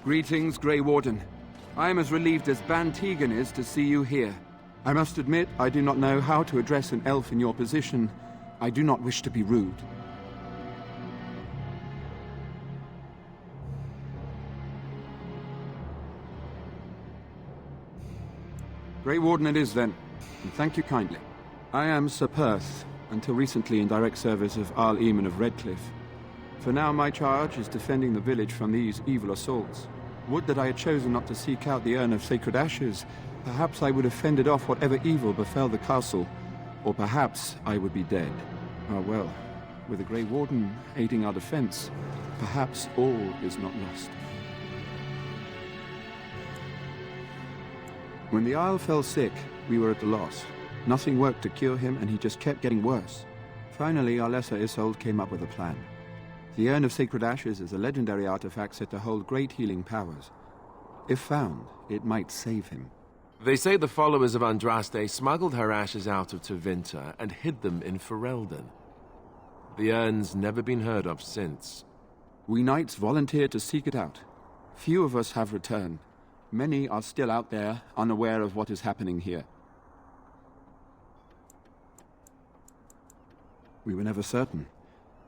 Greetings, Grey Warden. I am as relieved as Ban Tegan is to see you here. I must admit, I do not know how to address an elf in your position. I do not wish to be rude. Grey Warden it is, then, and thank you kindly. I am Sir Perth, until recently in direct service of Arl Eamon of Redcliffe. For now, my charge is defending the village from these evil assaults. Would that I had chosen not to seek out the Urn of Sacred Ashes. Perhaps I would have fended off whatever evil befell the castle, or perhaps I would be dead. Ah well, with the Grey Warden aiding our defense, perhaps all is not lost. When the Isle fell sick, we were at a loss. Nothing worked to cure him, and he just kept getting worse. Finally, our lesser Isolde came up with a plan. The Urn of Sacred Ashes is a legendary artifact said to hold great healing powers. If found, it might save him. They say the followers of Andraste smuggled her ashes out of Tevinter and hid them in Ferelden. The urn's never been heard of since. We knights volunteered to seek it out. Few of us have returned. Many are still out there, unaware of what is happening here. We were never certain.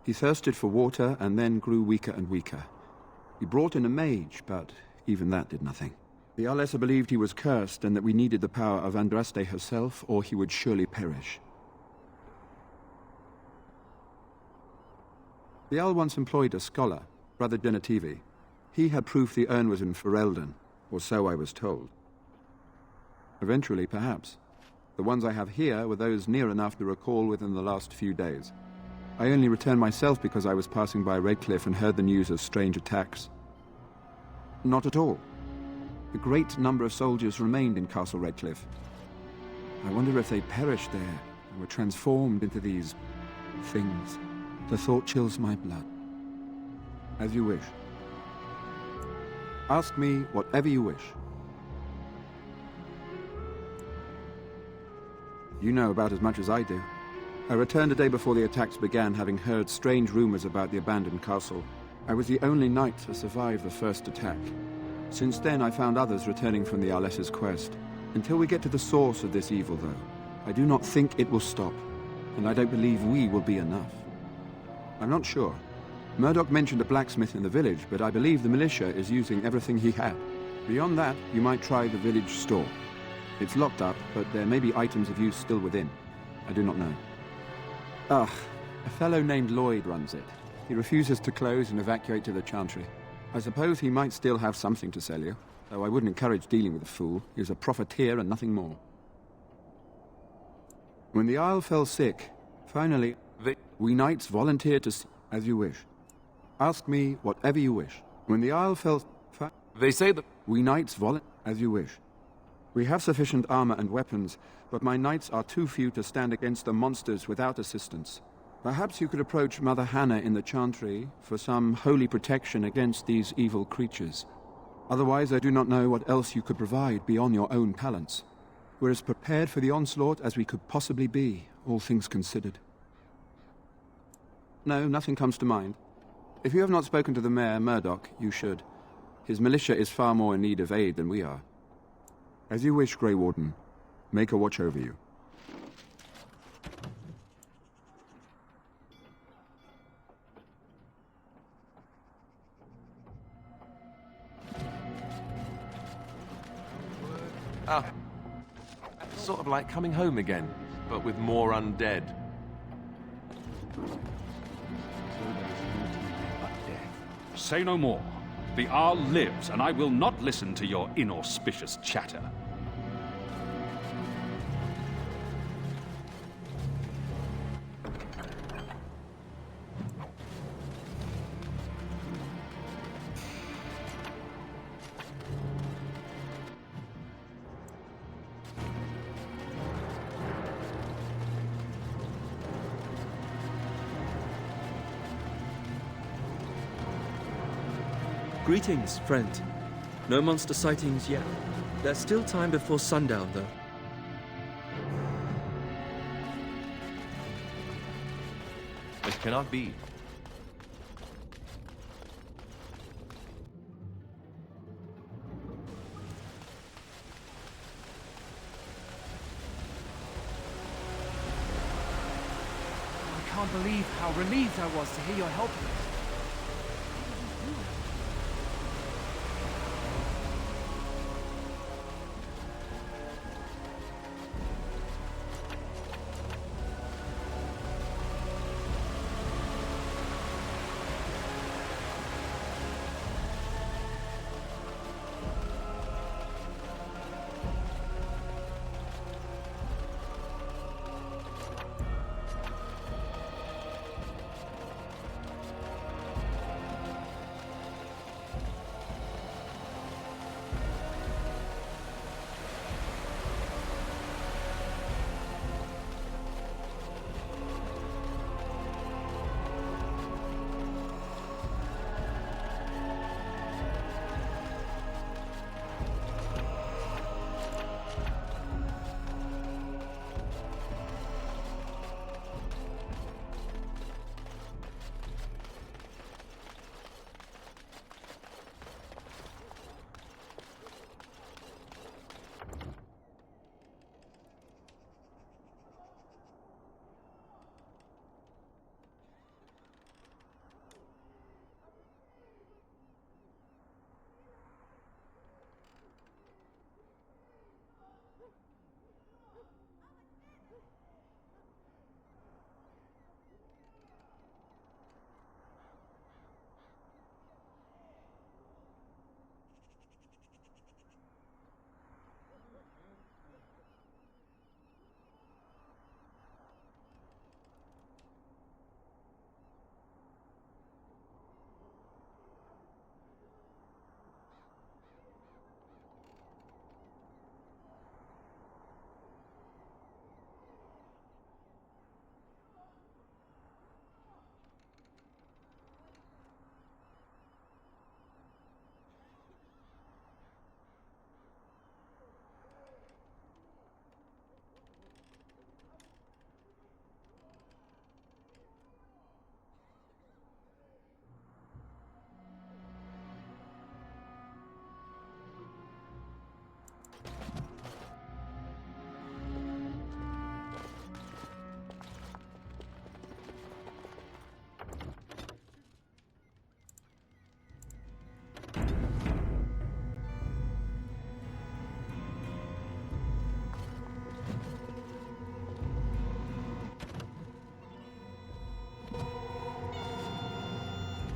He thirsted for water and then grew weaker and weaker. We brought in a mage, but even that did nothing. The Arlessa believed he was cursed and that we needed the power of Andraste herself, or he would surely perish. The Jarl once employed a scholar, Brother Genetivi. He had proof the urn was in Ferelden, or so I was told. Eventually, perhaps. The ones I have here were those near enough to recall within the last few days. I only returned myself because I was passing by Redcliffe and heard the news of strange attacks. Not at all. A great number of soldiers remained in Castle Redcliffe. I wonder if they perished there and were transformed into these things. The thought chills my blood. As you wish. Ask me whatever you wish. You know about as much as I do. I returned a day before the attacks began, having heard strange rumors about the abandoned castle. I was the only knight to survive the first attack. Since then, I found others returning from the Arlessa's quest. Until we get to the source of this evil, though, I do not think it will stop, and I don't believe we will be enough. I'm not sure. Murdoch mentioned a blacksmith in the village, but I believe the militia is using everything he had. Beyond that, you might try the village store. It's locked up, but there may be items of use still within. I do not know. A fellow named Lloyd runs it. He refuses to close and evacuate to the Chantry. I suppose he might still have something to sell you, though I wouldn't encourage dealing with a fool. He's a profiteer and nothing more. When the Isle fell sick, finally, we knights volunteered to as you wish. Ask me whatever you wish. When the Isle fell... They say that... We knights as you wish. We have sufficient armor and weapons, but my knights are too few to stand against the monsters without assistance. Perhaps you could approach Mother Hannah in the Chantry for some holy protection against these evil creatures. Otherwise, I do not know what else you could provide beyond your own talents. We're as prepared for the onslaught as we could possibly be, all things considered. No, nothing comes to mind. If you have not spoken to the Mayor, Murdoch, you should. His militia is far more in need of aid than we are. As you wish, Grey Warden. Make a watch over you. Sort of like coming home again, but with more undead. Say no more. The Arl lives, and I will not listen to your inauspicious chatter. Greetings, friend. No monster sightings yet. There's still time before sundown, though. It cannot be. can't believe how relieved I was to hear you're helping us.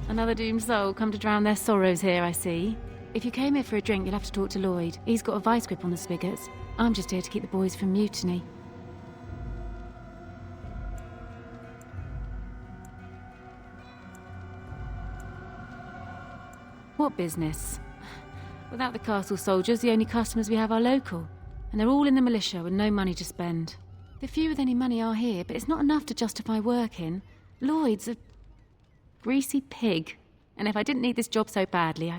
Another doomed soul come to drown their sorrows here, I see. If you came here for a drink, you'll have to talk to Lloyd. He's got a vice grip on the spigots. I'm just here to keep the boys from mutiny. What business? Without the castle soldiers, the only customers we have are local. And they're all in the militia with no money to spend. The few with any money are here, but it's not enough to justify working. Lloyd's a greasy pig. And if I didn't need this job so badly,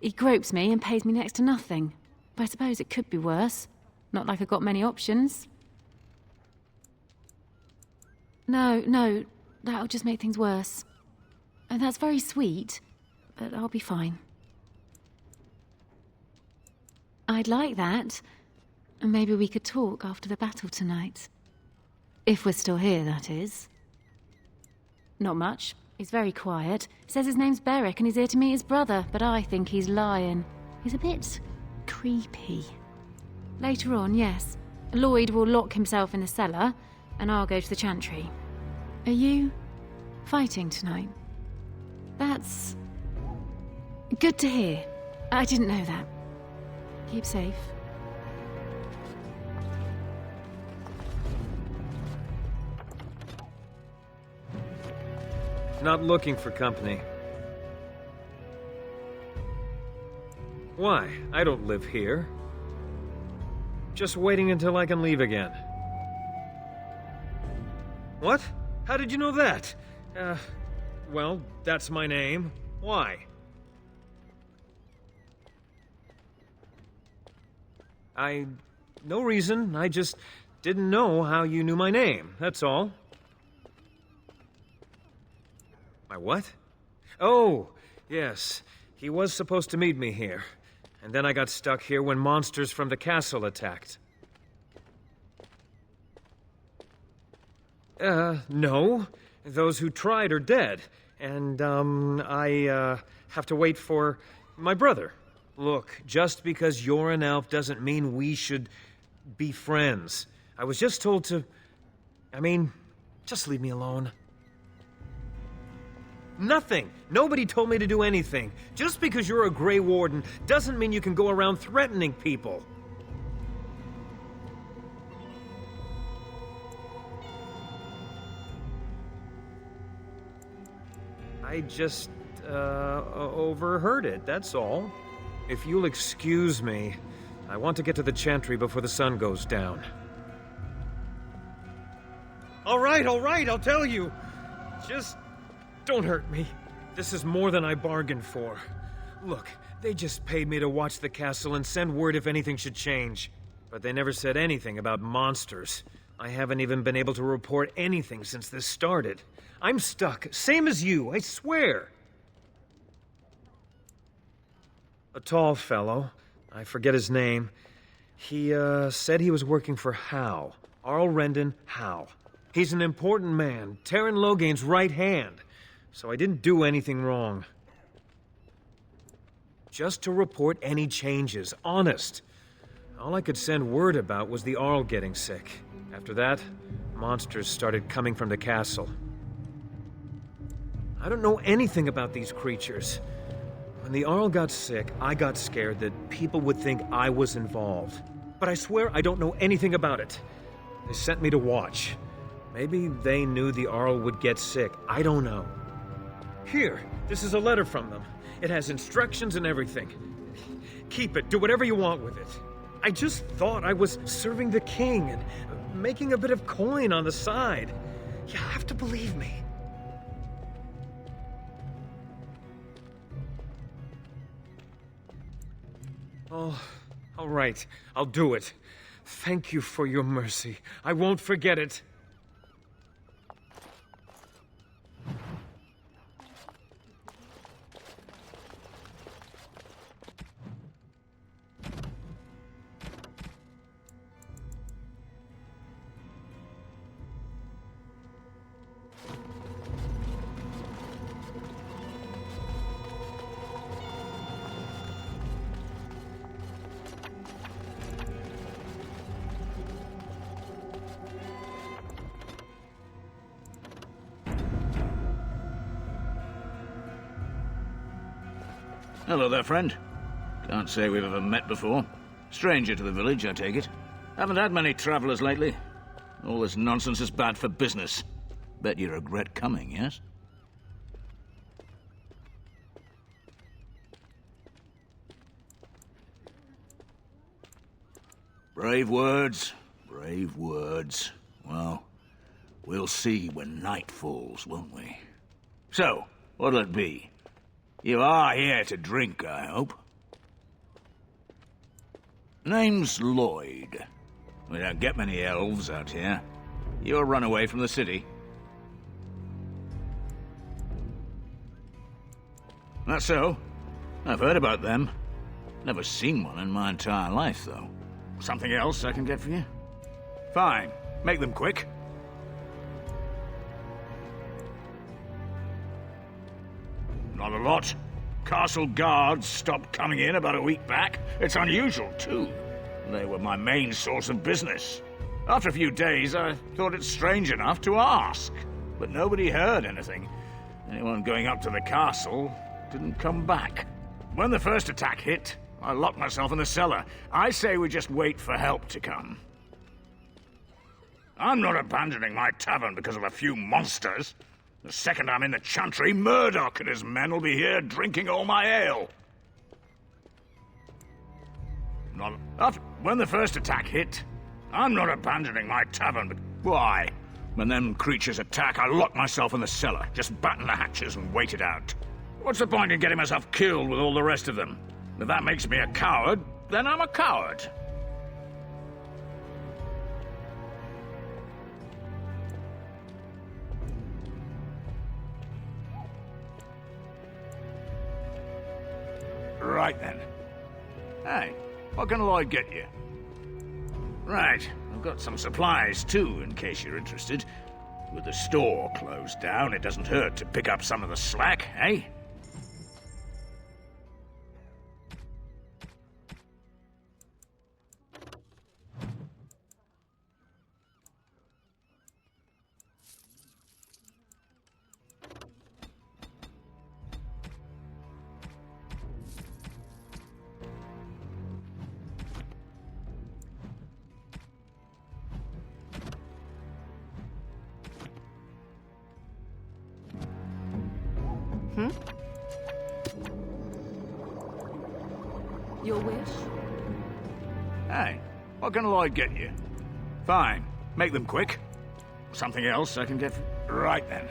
He gropes me and pays me next to nothing. But I suppose it could be worse. Not like I've got many options. No, that'll just make things worse. And that's very sweet, but I'll be fine. I'd like that. And maybe we could talk after the battle tonight. If we're still here, that is. Not much. He's very quiet. Says his name's Beric and he's here to meet his brother, but I think he's lying. He's a bit creepy. Later on, yes. Lloyd will lock himself in the cellar, and I'll go to the chantry. Are you fighting tonight? That's good to hear. I didn't know that. Keep safe. Not looking for company. Why? I don't live here. Just waiting until I can leave again. What? How did you know that? Well, that's my name. Why? No reason. I just didn't know how you knew my name, that's all. My what? Oh, yes. He was supposed to meet me here. And then I got stuck here when monsters from the castle attacked. No. Those who tried are dead. And, I have to wait for my brother. Look, just because you're an elf doesn't mean we should be friends. I was just told to... just leave me alone. Nothing! Nobody told me to do anything. Just because you're a Grey Warden doesn't mean you can go around threatening people. I just, overheard it, that's all. If you'll excuse me, I want to get to the Chantry before the sun goes down. All right, I'll tell you. Just don't hurt me. This is more than I bargained for. Look, they just paid me to watch the castle and send word if anything should change. But they never said anything about monsters. I haven't even been able to report anything since this started. I'm stuck, same as you, I swear. A tall fellow, I forget his name. He, said he was working for Hal. Arl Rendon Hal. He's an important man, Taron Loghain's right hand. So I didn't do anything wrong. Just to report any changes, honest. All I could send word about was the Arl getting sick. After that, monsters started coming from the castle. I don't know anything about these creatures. When the Arl got sick, I got scared that people would think I was involved. But I swear I don't know anything about it. They sent me to watch. Maybe they knew the Arl would get sick. I don't know. Here, this is a letter from them. It has instructions and everything. Keep it. Do whatever you want with it. I just thought I was serving the king and making a bit of coin on the side. You have to believe me. Oh, all right. I'll do it. Thank you for your mercy. I won't forget it. Hello there, friend. Can't say we've ever met before. Stranger to the village, I take it. Haven't had many travelers lately. All this nonsense is bad for business. Bet you regret coming, yes? Brave words, brave words. Well, we'll see when night falls, won't we? So, what'll it be? You are here to drink, I hope. Name's Lloyd. We don't get many elves out here. You're run away from the city. That's so. I've heard about them. Never seen one in my entire life, though. Something else I can get for you? Fine. Make them quick. Not a lot. Castle guards stopped coming in about a week back. It's unusual, too. They were my main source of business. After a few days, I thought it strange enough to ask. But nobody heard anything. Anyone going up to the castle didn't come back. When the first attack hit, I locked myself in the cellar. I say we just wait for help to come. I'm not abandoning my tavern because of a few monsters. The second I'm in the Chantry, Murdoch and his men will be here drinking all my ale. When the first attack hit, I'm not abandoning my tavern, but why? When them creatures attack, I lock myself in the cellar, just batten the hatches and wait it out. What's the point in getting myself killed with all the rest of them? If that makes me a coward, then I'm a coward. Right then. Hey, what can Lloyd get you? Right, I've got some supplies too, in case you're interested. With the store closed down, it doesn't hurt to pick up some of the slack, eh? Your wish? Hey, what can Lloyd get you? Fine, make them quick. Something else I can get... Right then.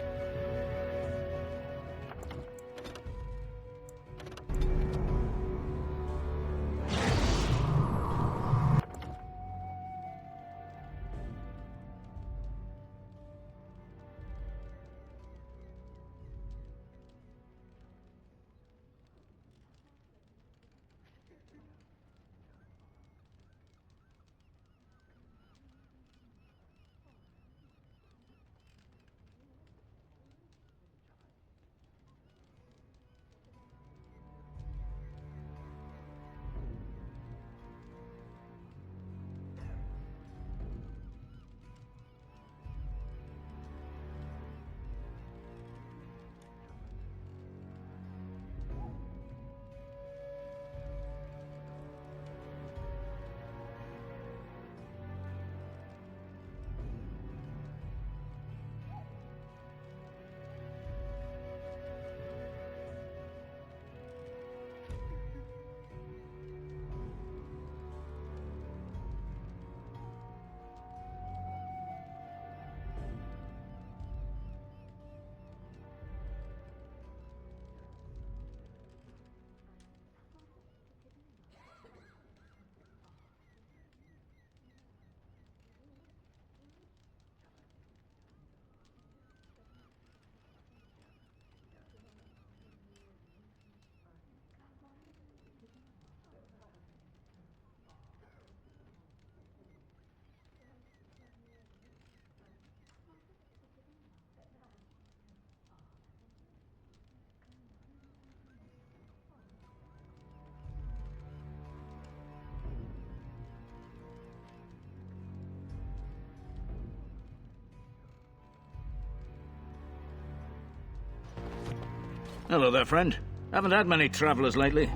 Hello there, friend. Haven't had many travelers lately.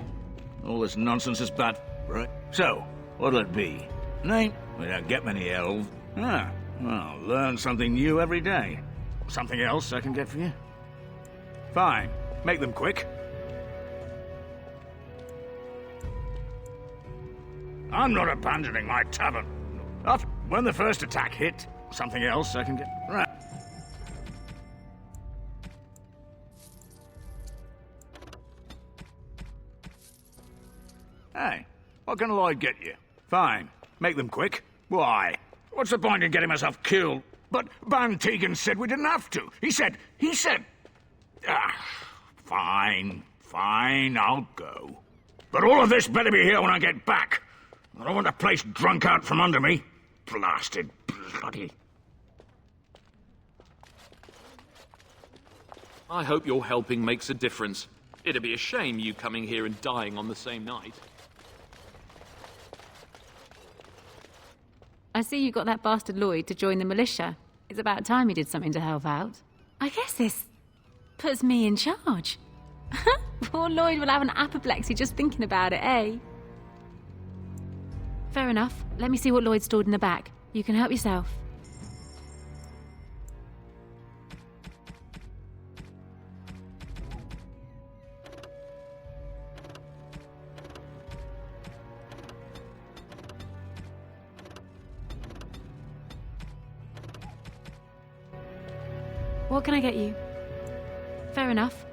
All this nonsense is bad, right? So, what'll it be? Name? We don't get many elves. Ah, well, learn something new every day. Something else I can get for you? Fine. Make them quick. I'm not abandoning my tavern. When the first attack hit, something else I can get... Right. Hey, what can Lloyd get you? Fine. Make them quick. Why? What's the point in getting myself killed? But Van Tegan said we didn't have to. He said... Fine, I'll go. But all of this better be here when I get back. I don't want the place drunk out from under me. Blasted bloody... I hope your helping makes a difference. It'd be a shame you coming here and dying on the same night. I see you got that bastard Lloyd to join the militia. It's about time he did something to help out. I guess this puts me in charge. Poor Lloyd will have an apoplexy just thinking about it, eh? Fair enough. Let me see what Lloyd stored in the back. You can help yourself. What can I get you? Fair enough.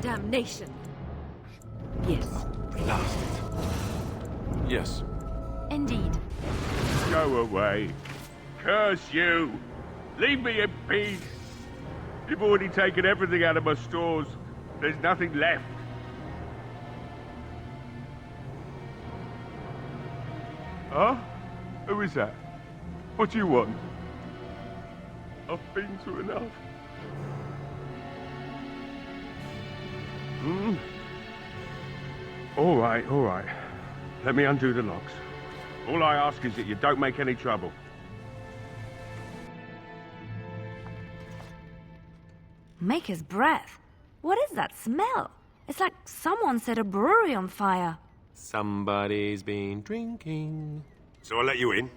Damnation. Yes. Blast it. Yes. Indeed. Go away. Curse you. Leave me in peace. You've already taken everything out of my stores. There's nothing left. Huh? Who is that? What do you want? I've been through enough. All right. Let me undo the locks. All I ask is that you don't make any trouble. Maker's breath. What is that smell? It's like someone set a brewery on fire. Somebody's been drinking. So I let you in.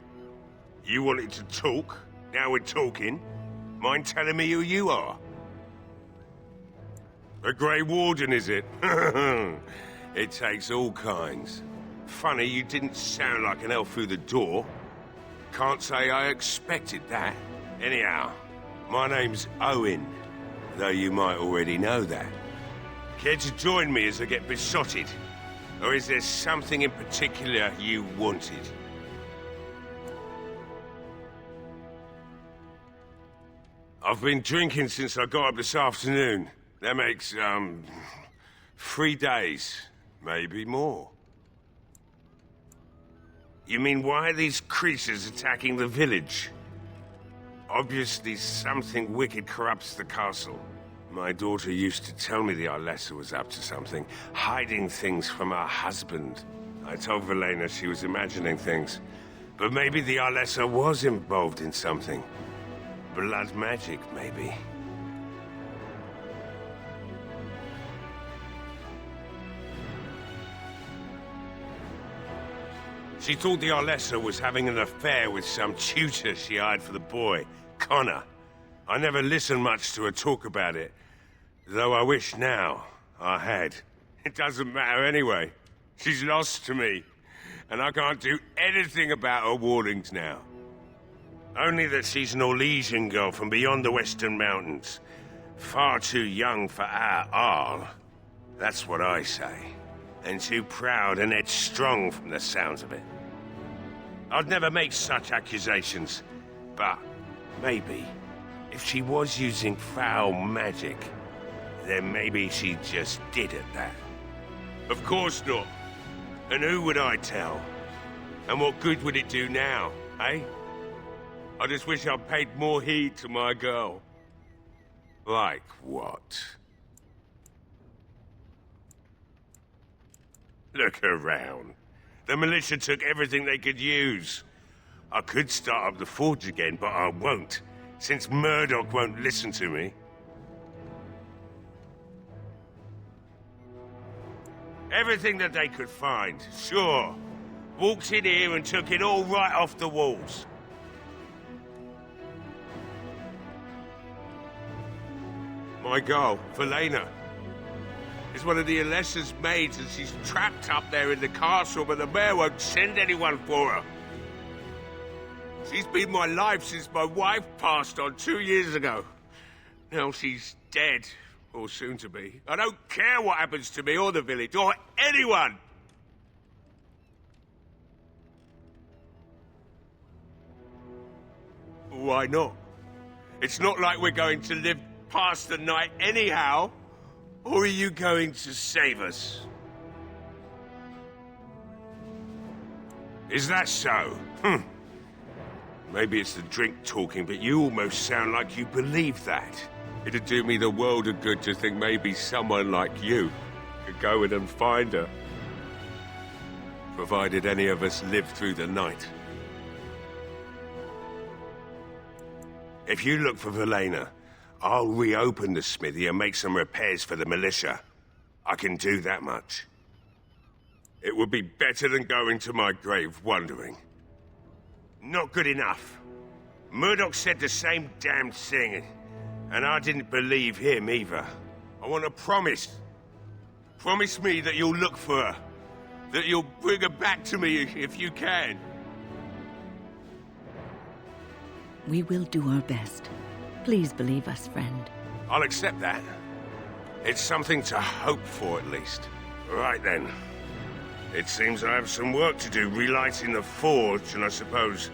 You wanted to talk. Now we're talking. Mind telling me who you are? The Grey Warden, is it? It takes all kinds. Funny, you didn't sound like an elf through the door. Can't say I expected that. Anyhow, my name's Owen, though you might already know that. Care to join me as I get besotted? Or is there something in particular you wanted? I've been drinking since I got up this afternoon. That makes, 3 days. Maybe more. You mean, why are these creatures attacking the village? Obviously, something wicked corrupts the castle. My daughter used to tell me the Arlessa was up to something, hiding things from her husband. I told Velena she was imagining things. But maybe the Arlessa was involved in something. Blood magic, maybe. She thought the Arlessa was having an affair with some tutor she hired for the boy, Connor. I never listened much to her talk about it, though I wish now I had. It doesn't matter anyway. She's lost to me, and I can't do anything about her warnings now. Only that she's an Orlesian girl from beyond the Western Mountains. Far too young for our Arl. That's what I say. And too proud and headstrong from the sounds of it. I'd never make such accusations, but maybe, if she was using foul magic, then maybe she just did at that. Of course not. And who would I tell? And what good would it do now, eh? I just wish I'd paid more heed to my girl. Like what? Look around. The militia took everything they could use. I could start up the forge again, but I won't, since Murdoch won't listen to me. Everything that they could find, sure. Walked in here and took it all right off the walls. My girl, Velena, is one of the Alessa's maids, and she's trapped up there in the castle, but the mayor won't send anyone for her. She's been my life since my wife passed on 2 years ago. Now she's dead, or soon to be. I don't care what happens to me or the village, or anyone! Why not? It's not like we're going to live past the night anyhow. Or are you going to save us? Is that so? Maybe it's the drink talking, but you almost sound like you believe that. It'd do me the world of good to think maybe someone like you could go in and find her. Provided any of us live through the night. If you look for Velena, I'll reopen the smithy and make some repairs for the militia. I can do that much. It would be better than going to my grave wondering. Not good enough. Murdoch said the same damn thing, and I didn't believe him either. I want a promise. Promise me that you'll look for her. That you'll bring her back to me if you can. We will do our best. Please believe us, friend. I'll accept that. It's something to hope for, at least. Right then. It seems I have some work to do relighting the forge, and I suppose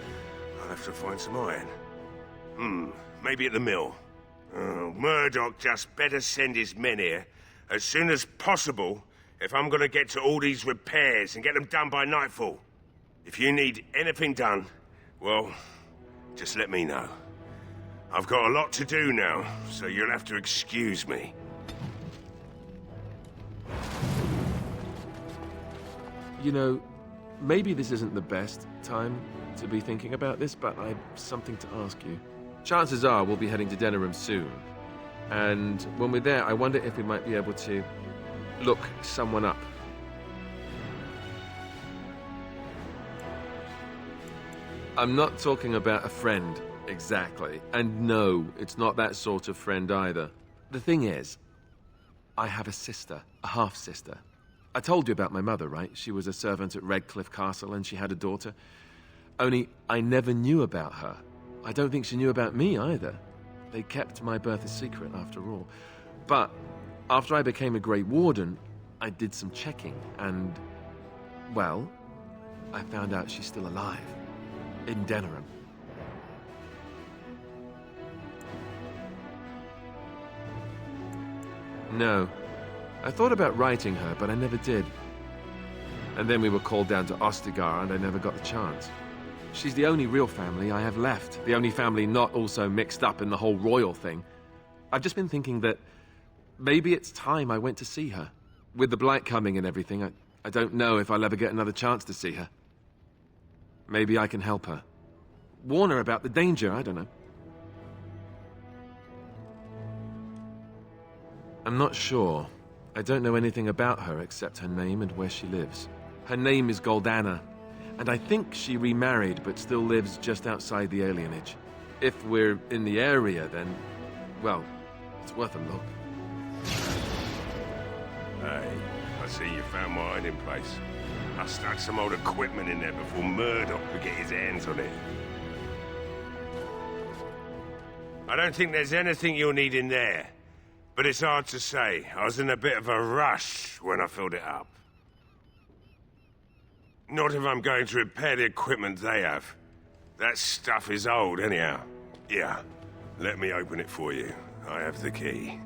I'll have to find some iron. Maybe at the mill. Oh, Murdoch just better send his men here as soon as possible if I'm gonna get to all these repairs and get them done by nightfall. If you need anything done, well, just let me know. I've got a lot to do now, so you'll have to excuse me. You know, maybe this isn't the best time to be thinking about this, but I've something to ask you. Chances are we'll be heading to Denerim soon. And when we're there, I wonder if we might be able to look someone up. I'm not talking about a friend, exactly. And no, it's not that sort of friend either. The thing is, I have a sister, a half-sister. I told you about my mother, right? She was a servant at Redcliffe Castle and she had a daughter. Only I never knew about her. I don't think she knew about me either. They kept my birth a secret after all. But after I became a Great Warden, I did some checking and, well, I found out she's still alive. In Denerim. No. I thought about writing her, but I never did. And then we were called down to Ostagar, and I never got the chance. She's the only real family I have left. The only family not also mixed up in the whole royal thing. I've just been thinking that maybe it's time I went to see her. With the Blight coming and everything, I don't know if I'll ever get another chance to see her. Maybe I can help her. Warn her about the danger, I don't know. I'm not sure. I don't know anything about her except her name and where she lives. Her name is Goldana, and I think she remarried but still lives just outside the alienage. If we're in the area, then, well, it's worth a look. Hey, I see you found my hiding place. I stuck some old equipment in there before Murdoch could get his hands on it. I don't think there's anything you'll need in there. But it's hard to say. I was in a bit of a rush when I filled it up. Not if I'm going to repair the equipment they have. That stuff is old, anyhow. Yeah, let me open it for you. I have the key.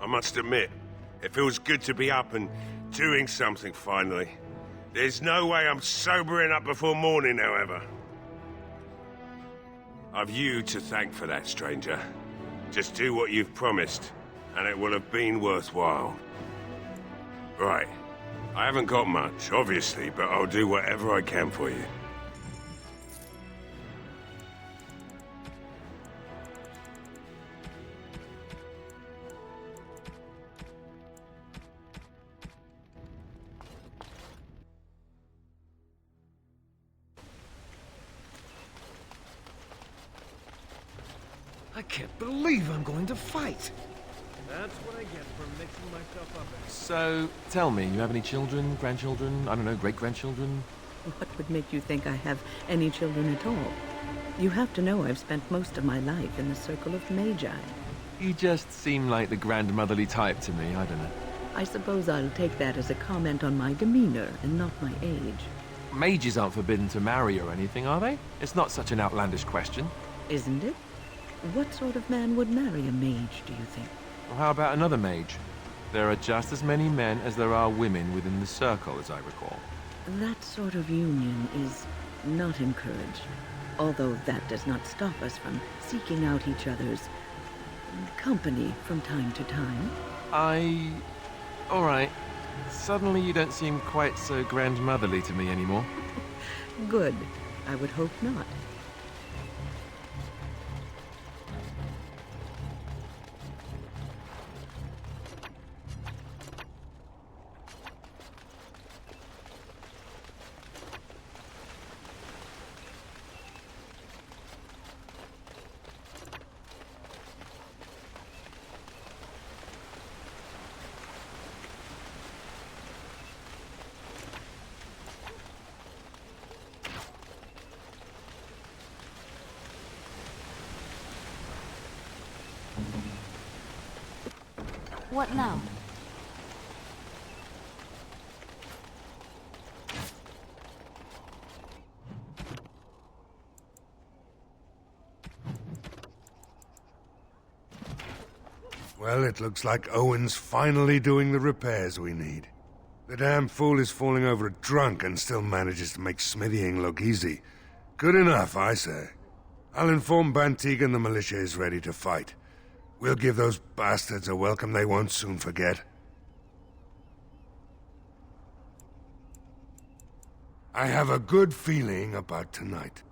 I must admit, it feels good to be up and doing something finally. There's no way I'm sobering up before morning, however. I've you to thank for that, stranger. Just do what you've promised, and it will have been worthwhile. Right. I haven't got much, obviously, but I'll do whatever I can for you. I can't believe I'm going to fight. That's what I get for mixing myself up in. So, tell me, you have any children, grandchildren, I don't know, great-grandchildren? What would make you think I have any children at all? You have to know I've spent most of my life in the circle of magi. You just seem like the grandmotherly type to me, I don't know. I suppose I'll take that as a comment on my demeanor and not my age. Mages aren't forbidden to marry or anything, are they? It's not such an outlandish question. Isn't it? What sort of man would marry a mage, do you think? Well, how about another mage? There are just as many men as there are women within the circle, as I recall. That sort of union is not encouraged, although that does not stop us from seeking out each other's company from time to time. All right. Suddenly you don't seem quite so grandmotherly to me anymore. Good. I would hope not. What now? Well, it looks like Owen's finally doing the repairs we need. The damn fool is falling over drunk and still manages to make smithying look easy. Good enough, I say. I'll inform Bantigan the militia is ready to fight. We'll give those bastards a welcome they won't soon forget. I have a good feeling about tonight.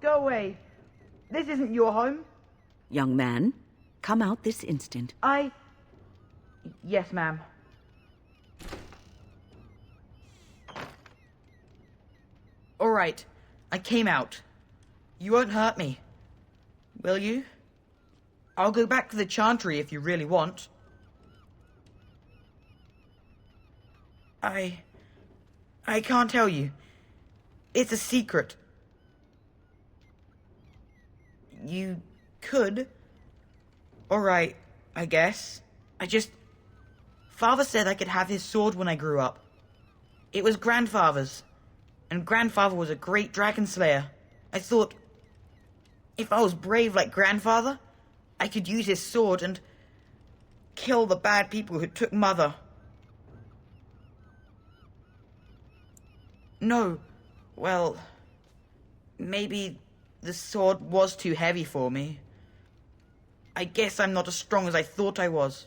Go away. This isn't your home. Young man, come out this instant. Yes, ma'am. All right, I came out. You won't hurt me, will you? I'll go back to the Chantry if you really want. I can't tell you. It's a secret. You could. All right, I guess. Father said I could have his sword when I grew up. It was Grandfather's, and Grandfather was a great dragon slayer. I thought, if I was brave like Grandfather, I could use his sword and kill the bad people who took Mother. No, well, maybe the sword was too heavy for me. I guess I'm not as strong as I thought I was.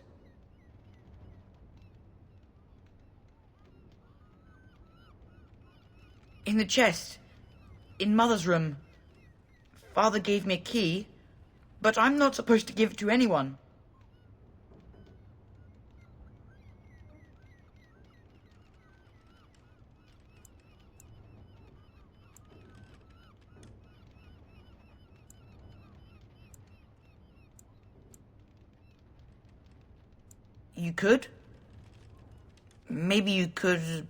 In the chest, in Mother's room, Father gave me a key, but I'm not supposed to give it to anyone. You could? Maybe you could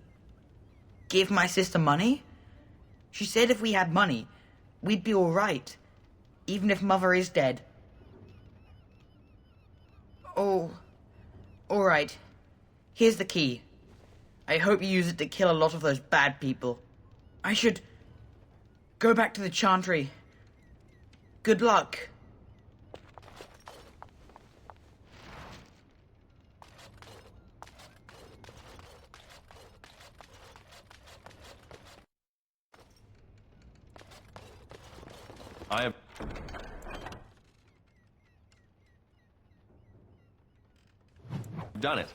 give my sister money? She said if we had money, we'd be all right, even if Mother is dead. Oh, all right. Here's the key. I hope you use it to kill a lot of those bad people. I should go back to the Chantry. Good luck. I have done it.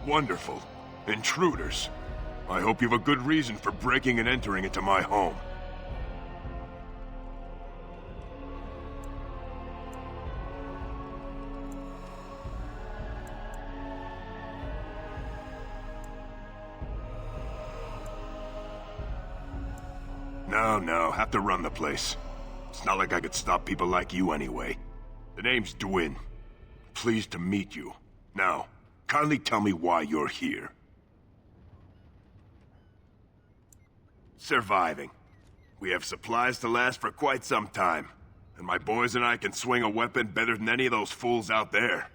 Wonderful. Intruders. I hope you have a good reason for breaking and entering into my home. No, have to run the place. It's not like I could stop people like you anyway. The name's Dwyn. Pleased to meet you. Now, kindly tell me why you're here. Surviving. We have supplies to last for quite some time. And my boys and I can swing a weapon better than any of those fools out there.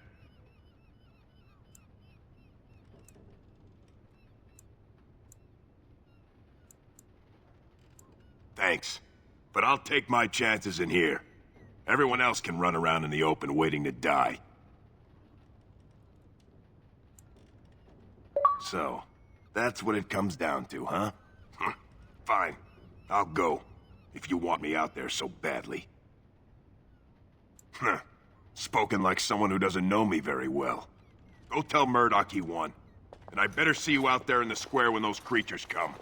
Thanks. But I'll take my chances in here. Everyone else can run around in the open waiting to die. So, that's what it comes down to, huh? Fine. I'll go. If you want me out there so badly. Spoken like someone who doesn't know me very well. Go tell Murdoch he won. And I better see you out there in the square when those creatures come.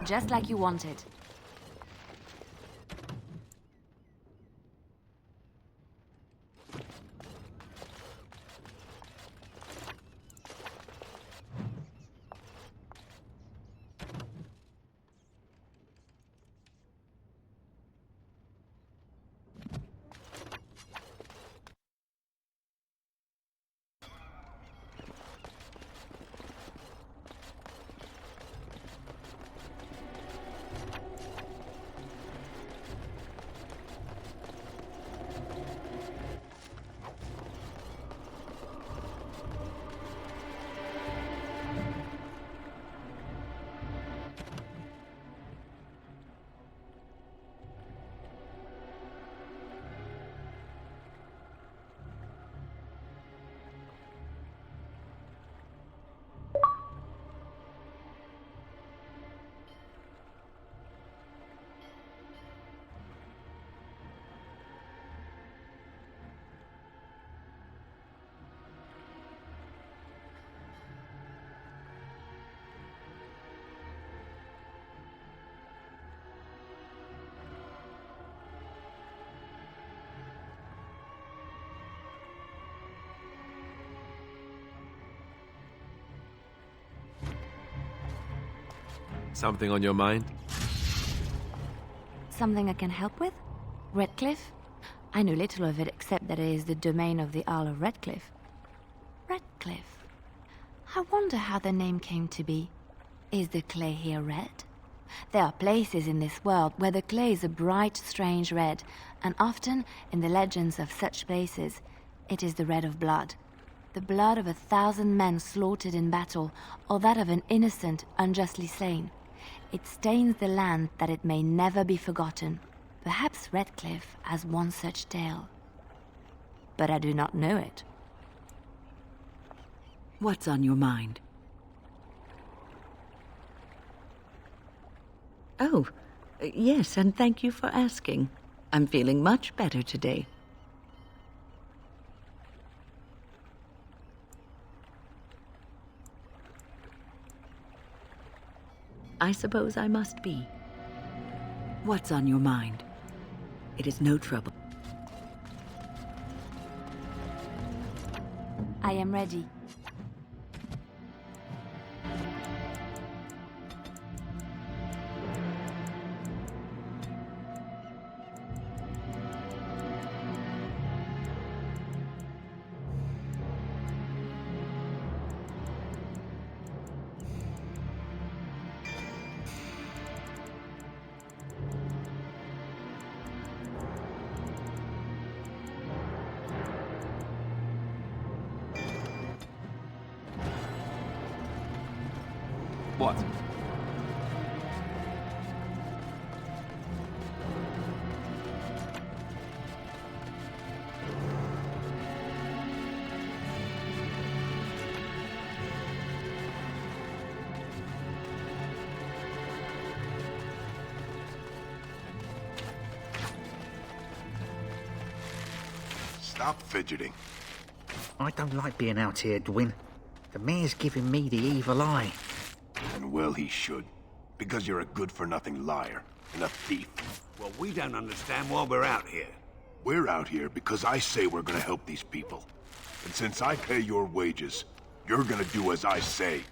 Just like you wanted. Something on your mind? Something I can help with? Redcliffe? I know little of it except that it is the domain of the Earl of Redcliffe. Redcliffe? I wonder how the name came to be. Is the clay here red? There are places in this world where the clay is a bright, strange red, and often, in the legends of such places, it is the red of blood. The blood of 1,000 men slaughtered in battle, or that of an innocent unjustly slain. It stains the land that it may never be forgotten. Perhaps Redcliffe has one such tale. But I do not know it. What's on your mind? Oh, yes, and thank you for asking. I'm feeling much better today. I suppose I must be. What's on your mind? It is no trouble. I am ready. What? Stop fidgeting. I don't like being out here, Dwyn. The mayor's giving me the evil eye. And well he should. Because you're a good-for-nothing liar and a thief. Well, we don't understand why we're out here. We're out here because I say we're gonna help these people. And since I pay your wages, you're gonna do as I say.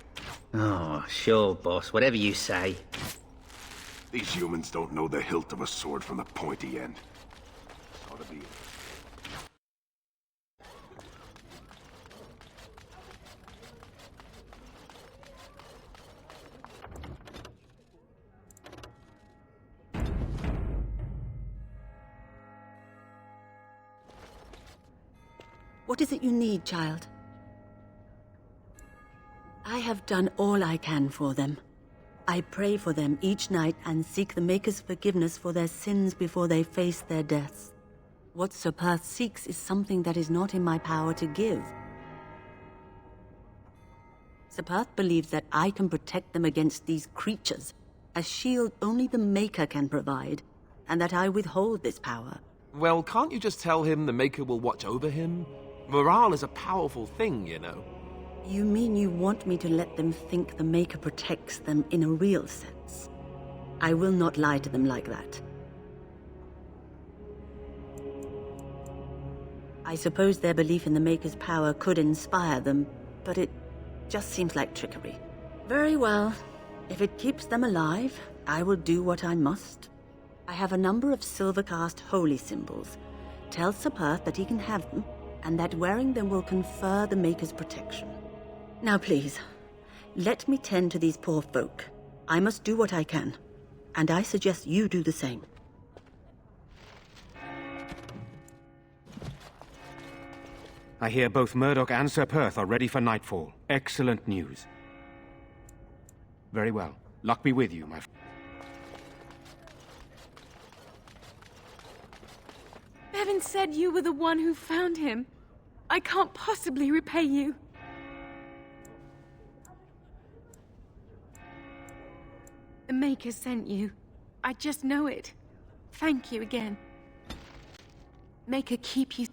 Oh, sure, boss. Whatever you say. These humans don't know the hilt of a sword from the pointy end. This ought to be... What is it you need, child? I have done all I can for them. I pray for them each night and seek the Maker's forgiveness for their sins before they face their deaths. What Sir Perth seeks is something that is not in my power to give. Sir Perth believes that I can protect them against these creatures, a shield only the Maker can provide, and that I withhold this power. Well, can't you just tell him the Maker will watch over him? Morale is a powerful thing, you know. You mean you want me to let them think the Maker protects them in a real sense? I will not lie to them like that. I suppose their belief in the Maker's power could inspire them, but it just seems like trickery. Very well. If it keeps them alive, I will do what I must. I have a number of silver-cast holy symbols. Tell Sir Perth that he can have them, and that wearing them will confer the Maker's protection. Now please, let me tend to these poor folk. I must do what I can, and I suggest you do the same. I hear both Murdoch and Sir Perth are ready for nightfall. Excellent news. Very well. Luck be with you, my friend. Bevan said you were the one who found him. I can't possibly repay you. The Maker sent you. I just know it. Thank you again. Maker keep you...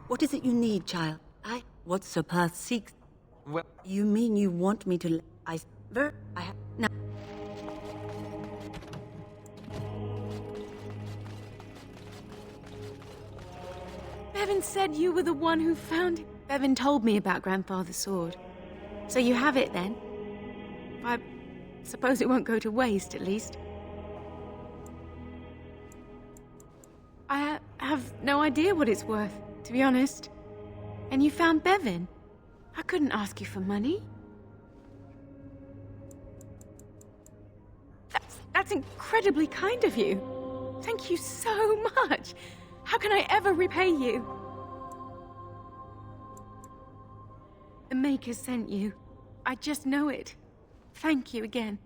What is it you need, child? What Sir Perth seeks... Well... You mean you want me to... Now... Bevan said you were the one who found it. Bevan told me about Grandfather's sword. So you have it then? I suppose it won't go to waste, at least. I have no idea what it's worth, to be honest. And you found Bevan? I couldn't ask you for money. That's incredibly kind of you. Thank you so much. How can I ever repay you? The Maker sent you. I just know it. Thank you again.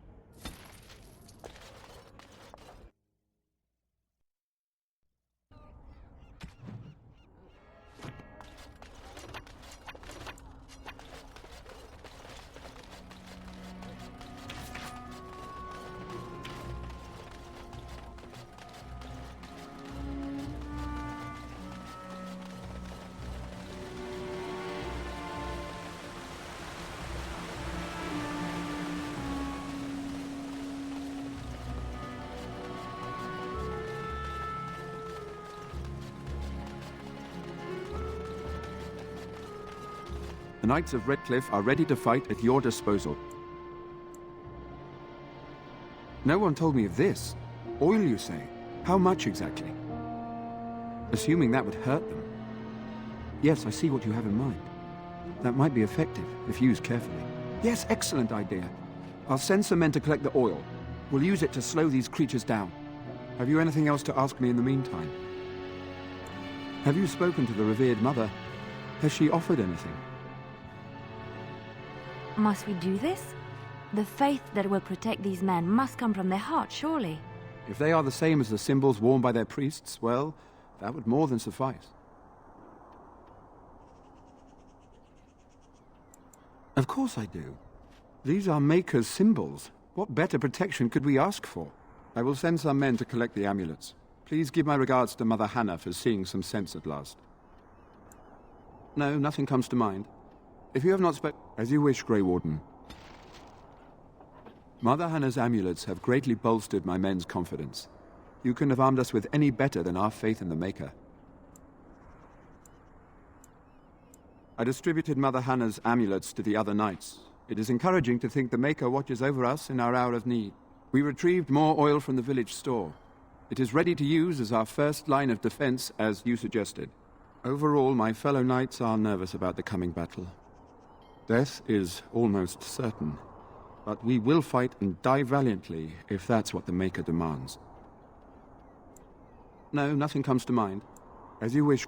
The Knights of Redcliffe are ready to fight at your disposal. No one told me of this. Oil, you say? How much exactly? Assuming that would hurt them. Yes, I see what you have in mind. That might be effective, if used carefully. Yes, excellent idea. I'll send some men to collect the oil. We'll use it to slow these creatures down. Have you anything else to ask me in the meantime? Have you spoken to the revered mother? Has she offered anything? Must we do this? The faith that will protect these men must come from their heart, surely. If they are the same as the symbols worn by their priests, well, that would more than suffice. Of course I do. These are Maker's symbols. What better protection could we ask for? I will send some men to collect the amulets. Please give my regards to Mother Hannah for seeing some sense at last. No, nothing comes to mind. If you have not spoken... As you wish, Grey Warden. Mother Hannah's amulets have greatly bolstered my men's confidence. You couldn't have armed us with any better than our faith in the Maker. I distributed Mother Hannah's amulets to the other knights. It is encouraging to think the Maker watches over us in our hour of need. We retrieved more oil from the village store. It is ready to use as our first line of defense, as you suggested. Overall, my fellow knights are nervous about the coming battle. Death is almost certain, but we will fight and die valiantly if that's what the Maker demands. No, nothing comes to mind. As you wish.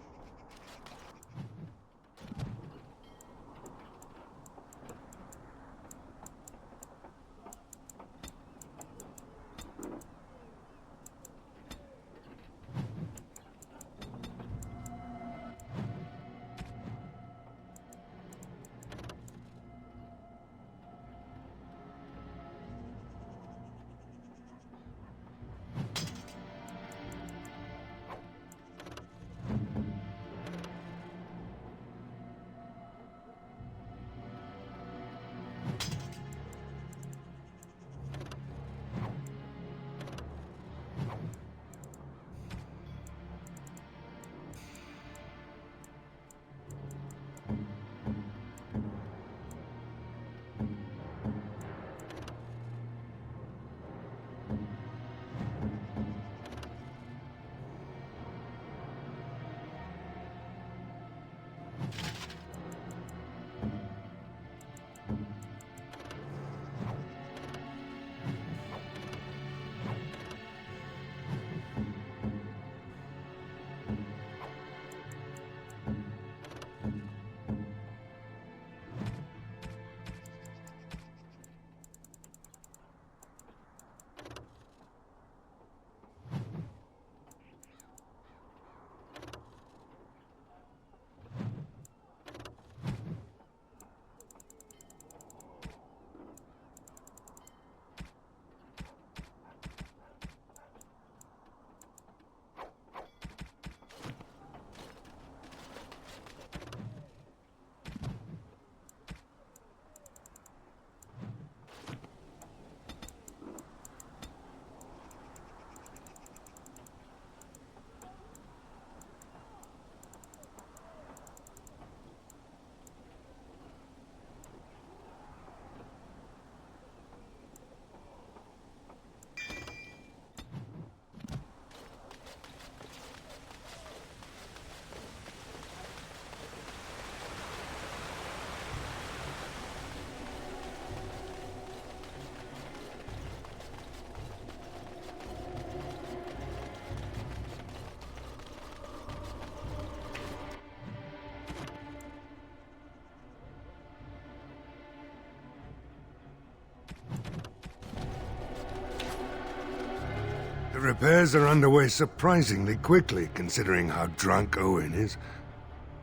The repairs are underway surprisingly quickly, considering how drunk Owen is.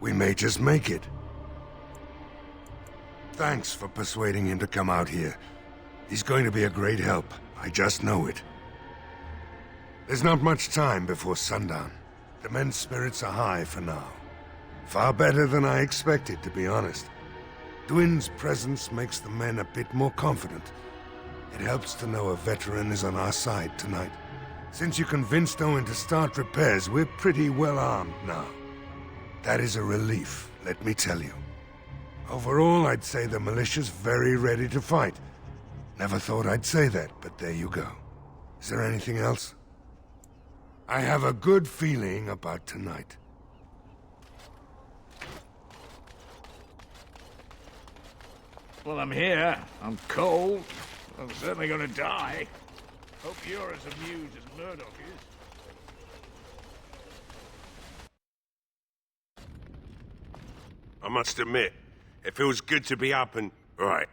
We may just make it. Thanks for persuading him to come out here. He's going to be a great help. I just know it. There's not much time before sundown. The men's spirits are high for now. Far better than I expected, to be honest. Dwyn's presence makes the men a bit more confident. It helps to know a veteran is on our side tonight. Since you convinced Owen to start repairs, we're pretty well armed now. That is a relief, let me tell you. Overall, I'd say the militia's very ready to fight. Never thought I'd say that, but there you go. Is there anything else? I have a good feeling about tonight. Well, I'm here. I'm cold. I'm certainly gonna die. Hope you're as amused as Murdoch is. I must admit, it feels good to be up and... Right.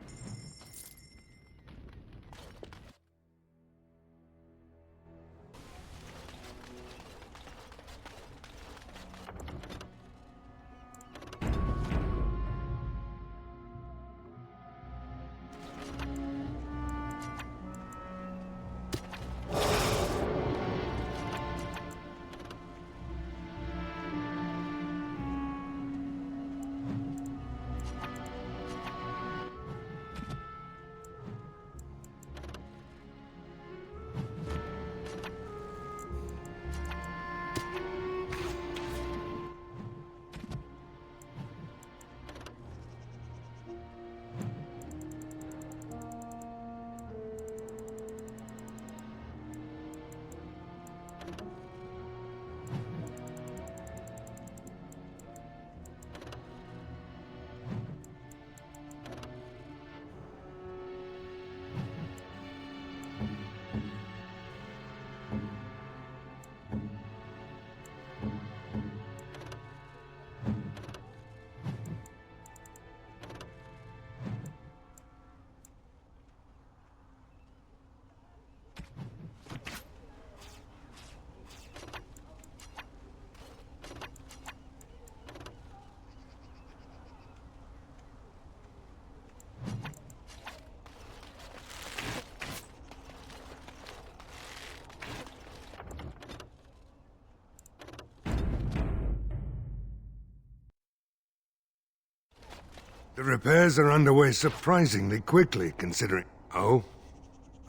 The repairs are underway surprisingly quickly, considering... Oh?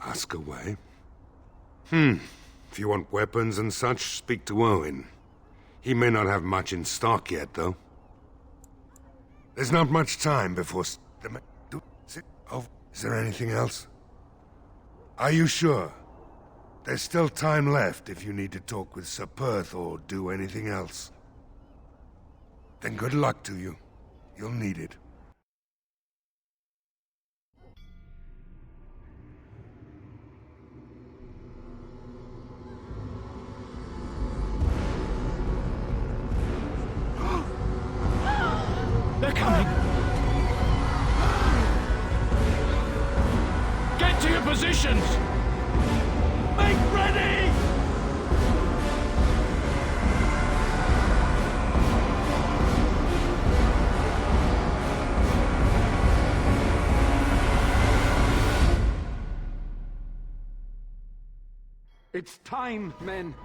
Ask away. If you want weapons and such, speak to Owen. He may not have much in stock yet, though. There's not much time before... Is there anything else? Are you sure? There's still time left if you need to talk with Sir Perth or do anything else. Then good luck to you. You'll need it. They're coming! Get to your positions! Make ready! It's time, men.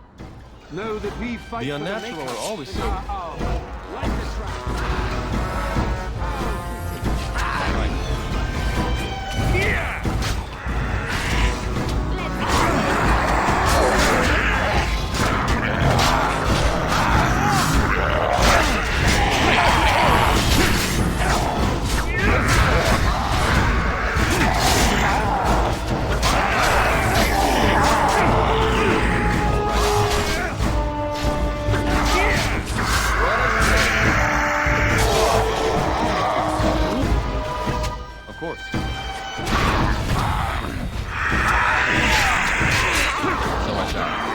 Know that we fight The for unnatural Maker are always in so... our hour. Like the trap. Of course. So I shall.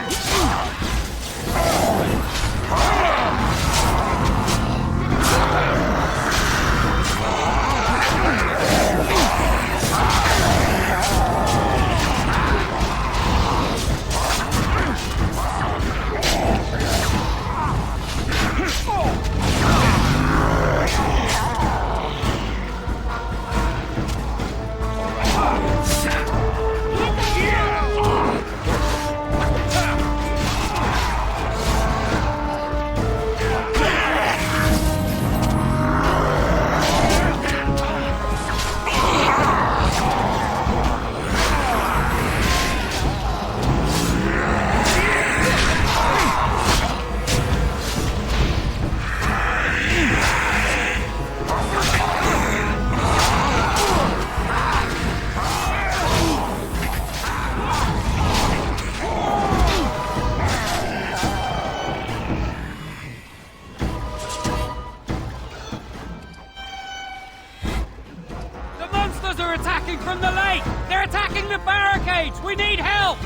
Are attacking from the lake! They're attacking the barricades! We need help!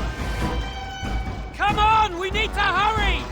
Come on! We need to hurry!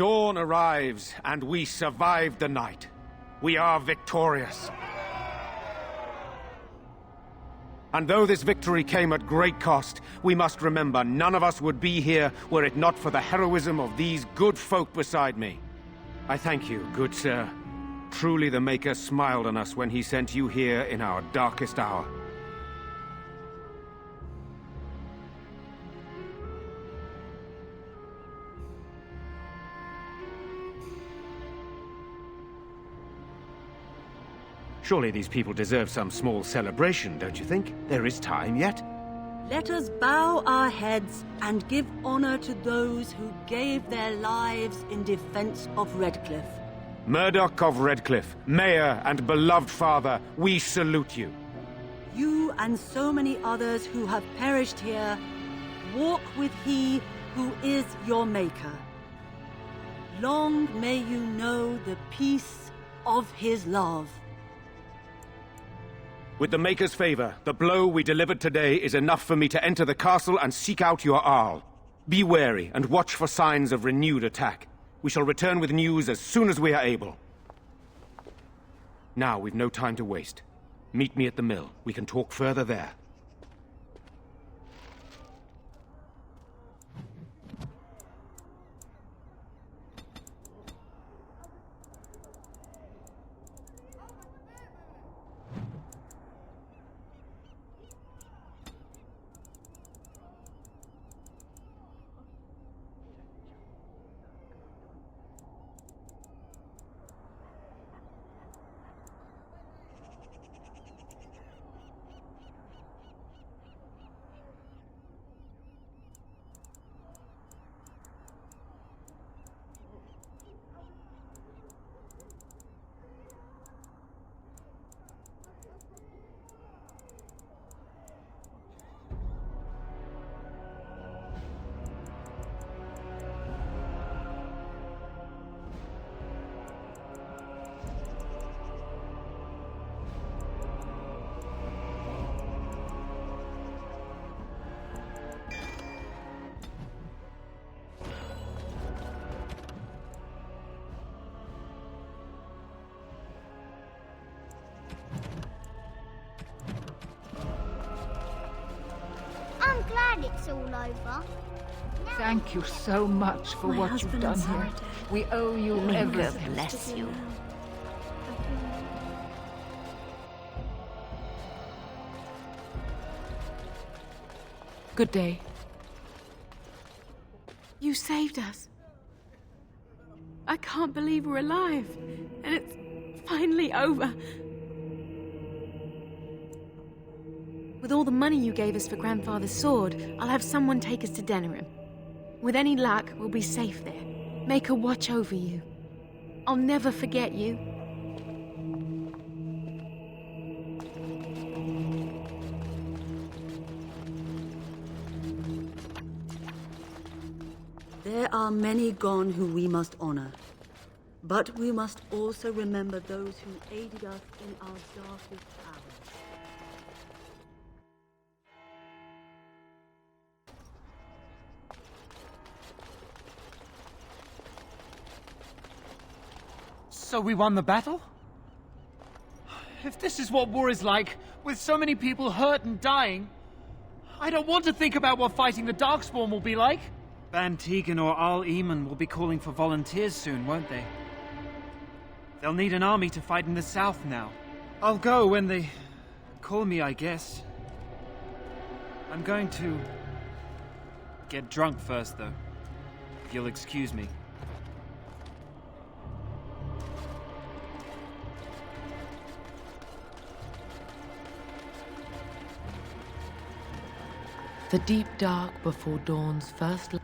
dawn arrives, and we survive the night. We are victorious. And though this victory came at great cost, we must remember none of us would be here were it not for the heroism of these good folk beside me. I thank you, good sir. Truly the Maker smiled on us when he sent you here in our darkest hour. Surely these people deserve some small celebration, don't you think? There is time yet. Let us bow our heads and give honor to those who gave their lives in defense of Redcliffe. Murdoch of Redcliffe, Mayor and beloved father, we salute you. You and so many others who have perished here, walk with he who is your Maker. Long may you know the peace of his love. With the Maker's favor, the blow we delivered today is enough for me to enter the castle and seek out your Arl. Be wary and watch for signs of renewed attack. We shall return with news as soon as we are able. Now we've no time to waste. Meet me at the mill. We can talk further there. I'm glad it's all over. Thank you so much for what you've done here. We owe you everything. Bless you. Good day. You saved us. I can't believe we're alive. And it's finally over. With all the money you gave us for Grandfather's sword, I'll have someone take us to Denerim. With any luck, we'll be safe there. Make a watch over you. I'll never forget you. There are many gone who we must honor. But we must also remember those who aided us in our darkest hours. So we won the battle? If this is what war is like, with so many people hurt and dying, I don't want to think about what fighting the Darkspawn will be like. Ban Tegan or Al Eamon will be calling for volunteers soon, won't they? They'll need an army to fight in the south now. I'll go when they call me, I guess. I'm going to get drunk first, though. If you'll excuse me. The deep dark before dawn's first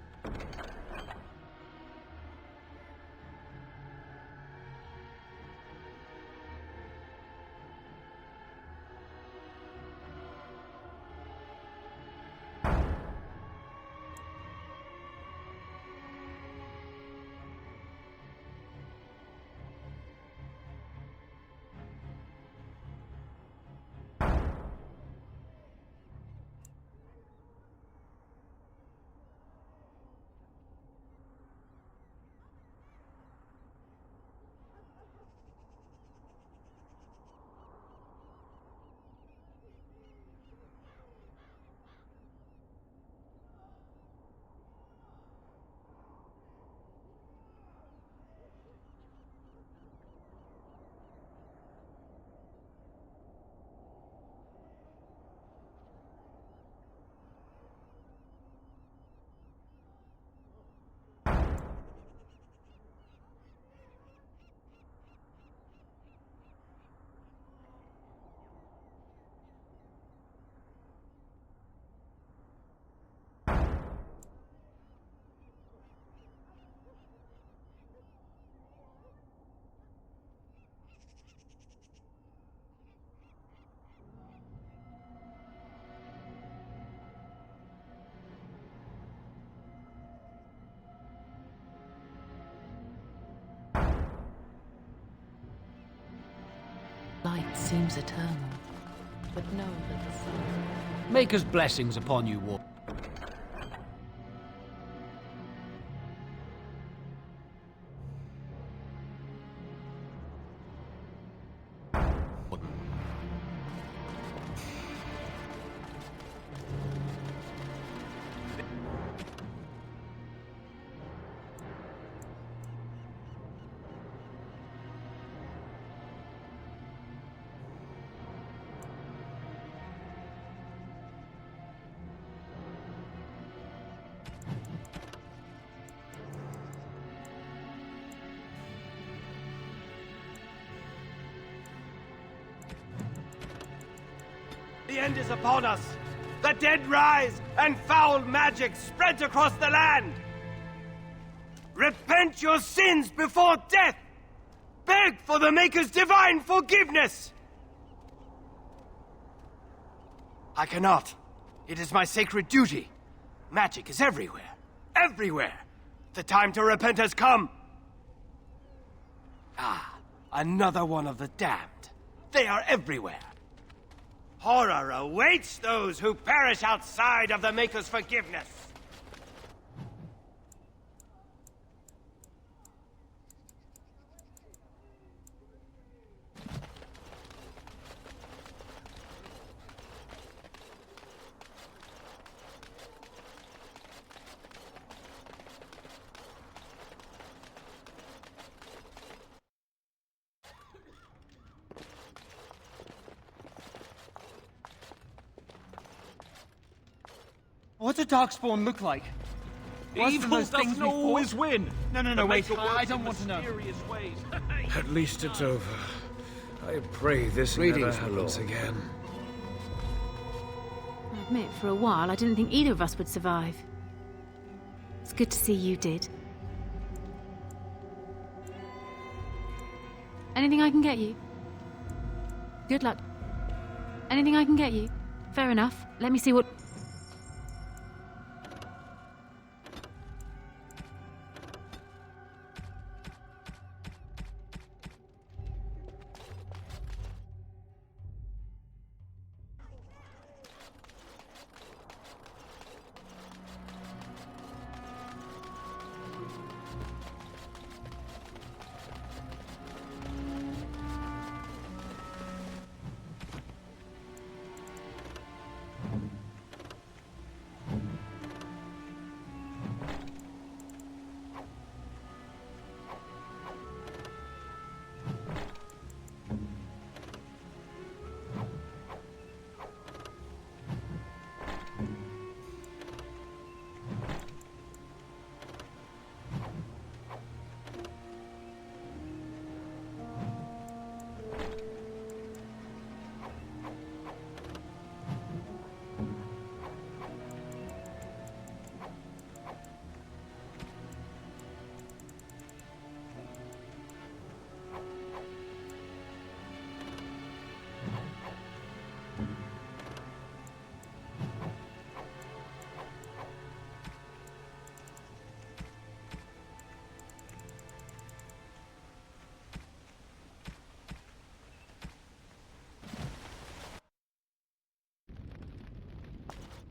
Light seems eternal, but know that the sun... Maker's blessings upon you, War. The end is upon us! The dead rise, and foul magic spreads across the land! Repent your sins before death! Beg for the Maker's divine forgiveness! I cannot. It is my sacred duty. Magic is everywhere. Everywhere! The time to repent has come! Ah, another one of the damned. They are everywhere. Horror awaits those who perish outside of the Maker's forgiveness! What do Darkspawn look like? Worse than Evil those things doesn't we always fought? win. No, The wait. Maker I works don't in want to know. mysterious ways. At least it's over. I pray this Greetings, never happens again. I admit, for a while, I didn't think either of us would survive. It's good to see you did. Anything I can get you? Good luck. Anything I can get you? Fair enough. Let me see what...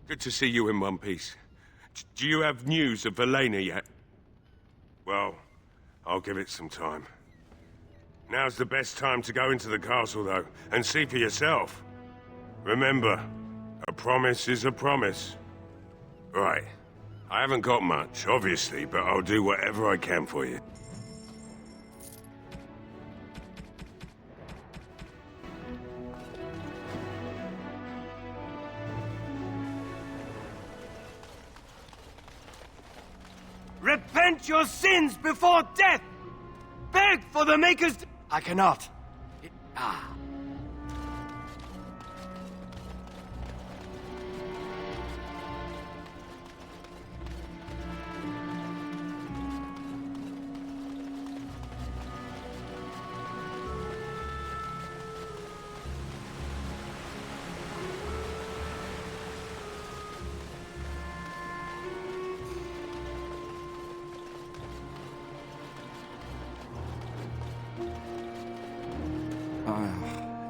Good to see you in one piece. Do you have news of Velena yet? Well, I'll give it some time. Now's the best time to go into the castle, though, and see for yourself. Remember, a promise is a promise. Right. I haven't got much, obviously, but I'll do whatever I can for you. Repent your sins before death! Beg for the Maker's... I cannot. Ah.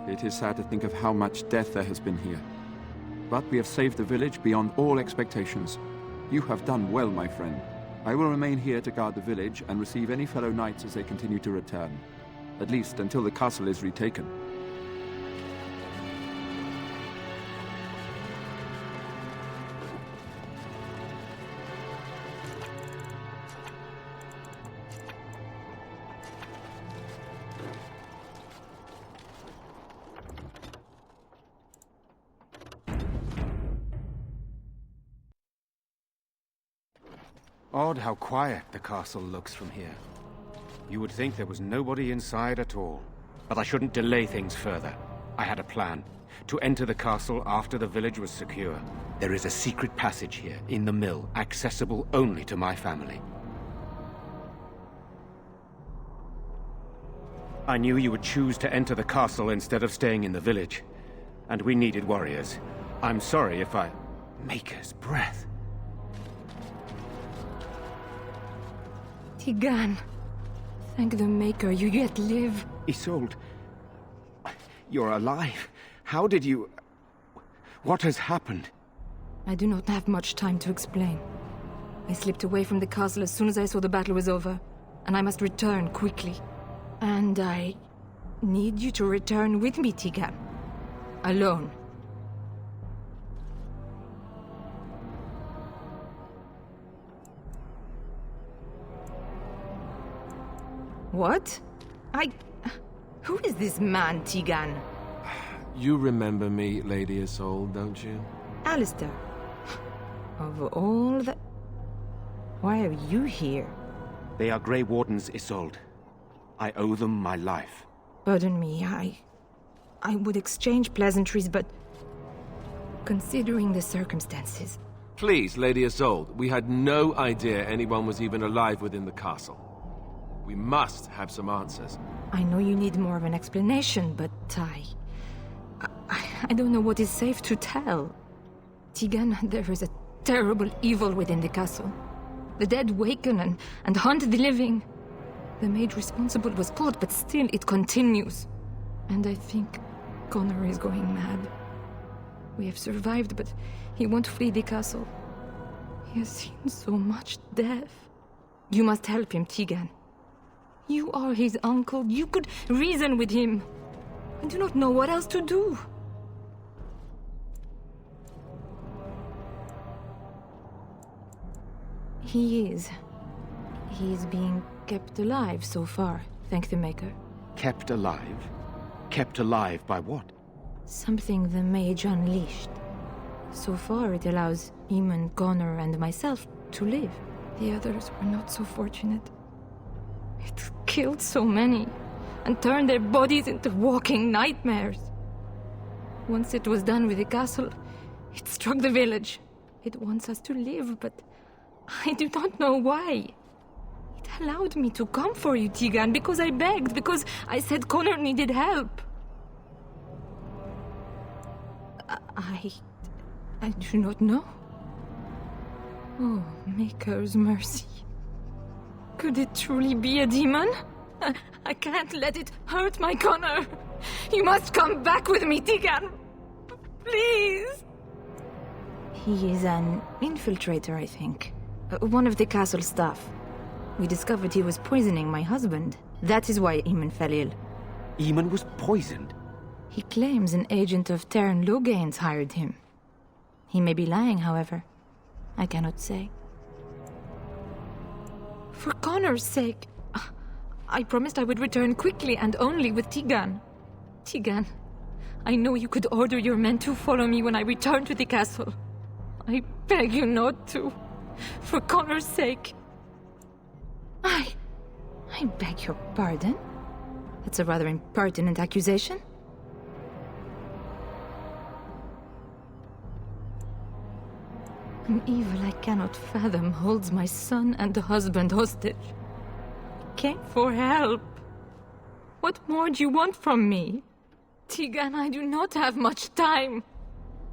It is sad to think of how much death there has been here. But we have saved the village beyond all expectations. You have done well, my friend. I will remain here to guard the village and receive any fellow knights as they continue to return. At least until the castle is retaken. Odd how quiet the castle looks from here. You would think there was nobody inside at all. But I shouldn't delay things further. I had a plan. To enter the castle after the village was secure. There is a secret passage here, in the mill, accessible only to my family. I knew you would choose to enter the castle instead of staying in the village. And we needed warriors. I'm sorry if I... Maker's breath. Tigan. Thank the Maker, you yet live. Isolde. You're alive. How did you... What has happened? I do not have much time to explain. I slipped away from the castle as soon as I saw the battle was over, and I must return quickly. And I need you to return with me, Tigan. Alone. What? Who is this man, Tigan? You remember me, Lady Isolde, don't you? Alistair. Of all the... Why are you here? They are Grey Wardens, Isolde. I owe them my life. Pardon me, I would exchange pleasantries, but... Considering the circumstances... Please, Lady Isolde, we had no idea anyone was even alive within the castle. We must have some answers. I know you need more of an explanation, but I don't know what is safe to tell. Tigan, there is a terrible evil within the castle. The dead waken and haunt the living. The maid responsible was caught, but still it continues. And I think Connor is going mad. We have survived, but he won't flee the castle. He has seen so much death. You must help him, Tigan. You are his uncle. You could reason with him. I do not know what else to do. He is being kept alive so far, thank the Maker. Kept alive? Kept alive by what? Something the mage unleashed. So far it allows Eamon, Connor, and myself to live. The others were not so fortunate. It killed so many, and turned their bodies into walking nightmares. Once it was done with the castle, it struck the village. It wants us to live, but I do not know why. It allowed me to come for you, Tigan, because I begged, because I said Connor needed help. I do not know. Oh, Maker's mercy. Could it truly be a demon? I can't let it hurt my Connor. You must come back with me, Tigan. Please. He is an infiltrator, I think. One of the castle staff. We discovered he was poisoning my husband. That is why Eamon fell ill. Eamon was poisoned? He claims an agent of Teyrn Logains hired him. He may be lying, however. I cannot say. For Connor's sake, I promised I would return quickly and only with Tigan. Tigan, I know you could order your men to follow me when I return to the castle. I beg you not to. For Connor's sake. I beg your pardon? That's a rather impertinent accusation. An evil I cannot fathom holds my son and husband hostage. I came for help. What more do you want from me? Tigan, I do not have much time.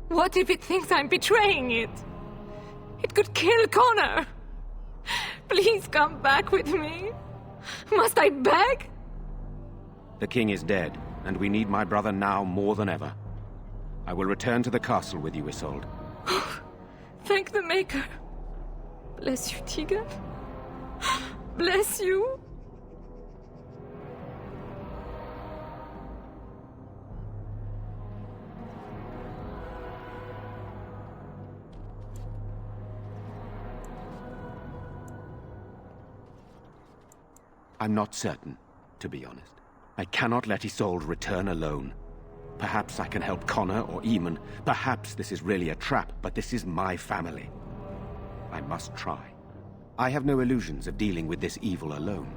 What if it thinks I'm betraying it? It could kill Connor. Please come back with me. Must I beg? The king is dead. and we need my brother now more than ever. I will return to the castle with you, Isolde. Thank the Maker. Bless you, Tegan. Bless you. I'm not certain, to be honest. I cannot let Isolde return alone. Perhaps I can help Connor or Eamon. Perhaps this is really a trap, but this is my family. I must try. I have no illusions of dealing with this evil alone.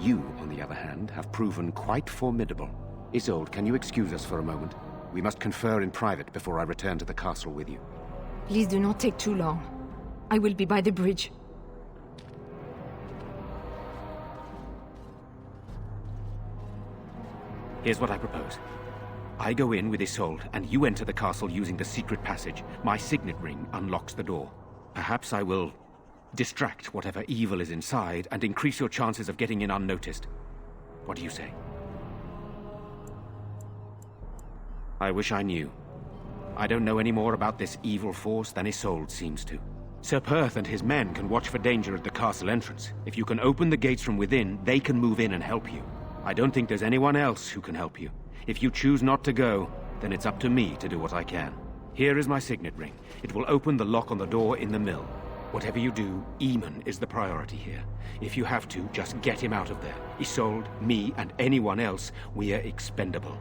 You, on the other hand, have proven quite formidable. Isolde, can you excuse us for a moment? We must confer in private before I return to the castle with you. Please do not take too long. I will be by the bridge. Here's what I propose. I go in with Isolde, and you enter the castle using the secret passage. My signet ring unlocks the door. Perhaps I will distract whatever evil is inside and increase your chances of getting in unnoticed. What do you say? I wish I knew. I don't know any more about this evil force than Isolde seems to. Sir Perth and his men can watch for danger at the castle entrance. If you can open the gates from within, they can move in and help you. I don't think there's anyone else who can help you. If you choose not to go, then it's up to me to do what I can. Here is my signet ring. It will open the lock on the door in the mill. Whatever you do, Eamon is the priority here. If you have to, just get him out of there. Isolde, me, and anyone else, we are expendable.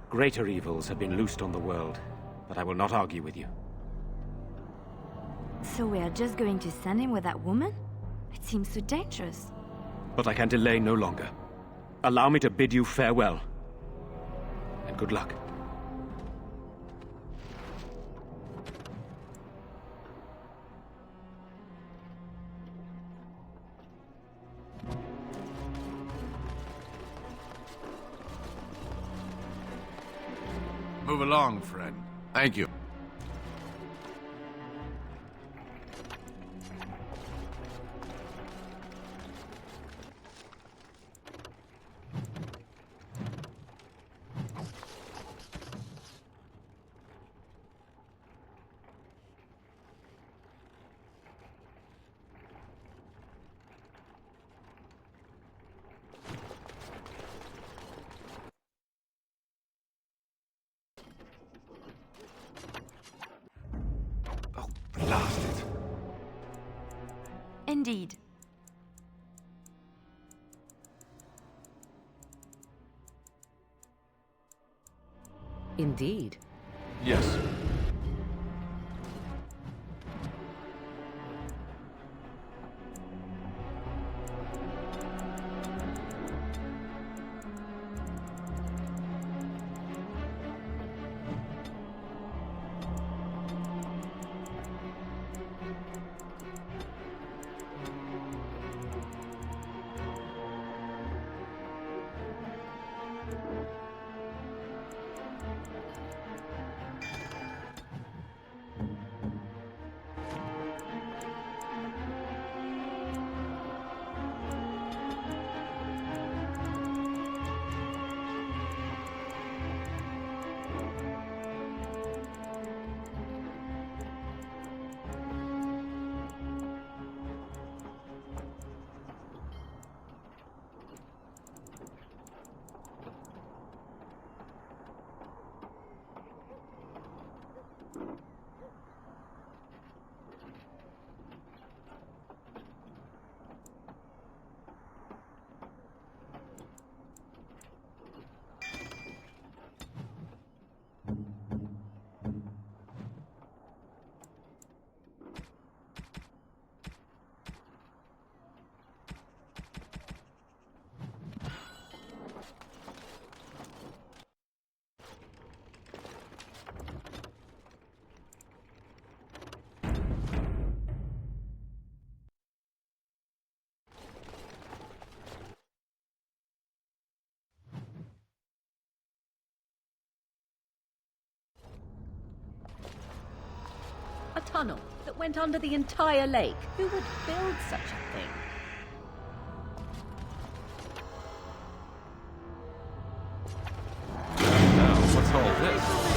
Greater evils have been loosed on the world, but I will not argue with you. So we are just going to send him with that woman? It seems so dangerous. But I can delay no longer. Allow me to bid you farewell. And good luck. Move along, friend. Thank you. Blast it. Indeed. Indeed. Yes. tunnel that went under the entire lake. Who would build such a thing? Now, what's all this?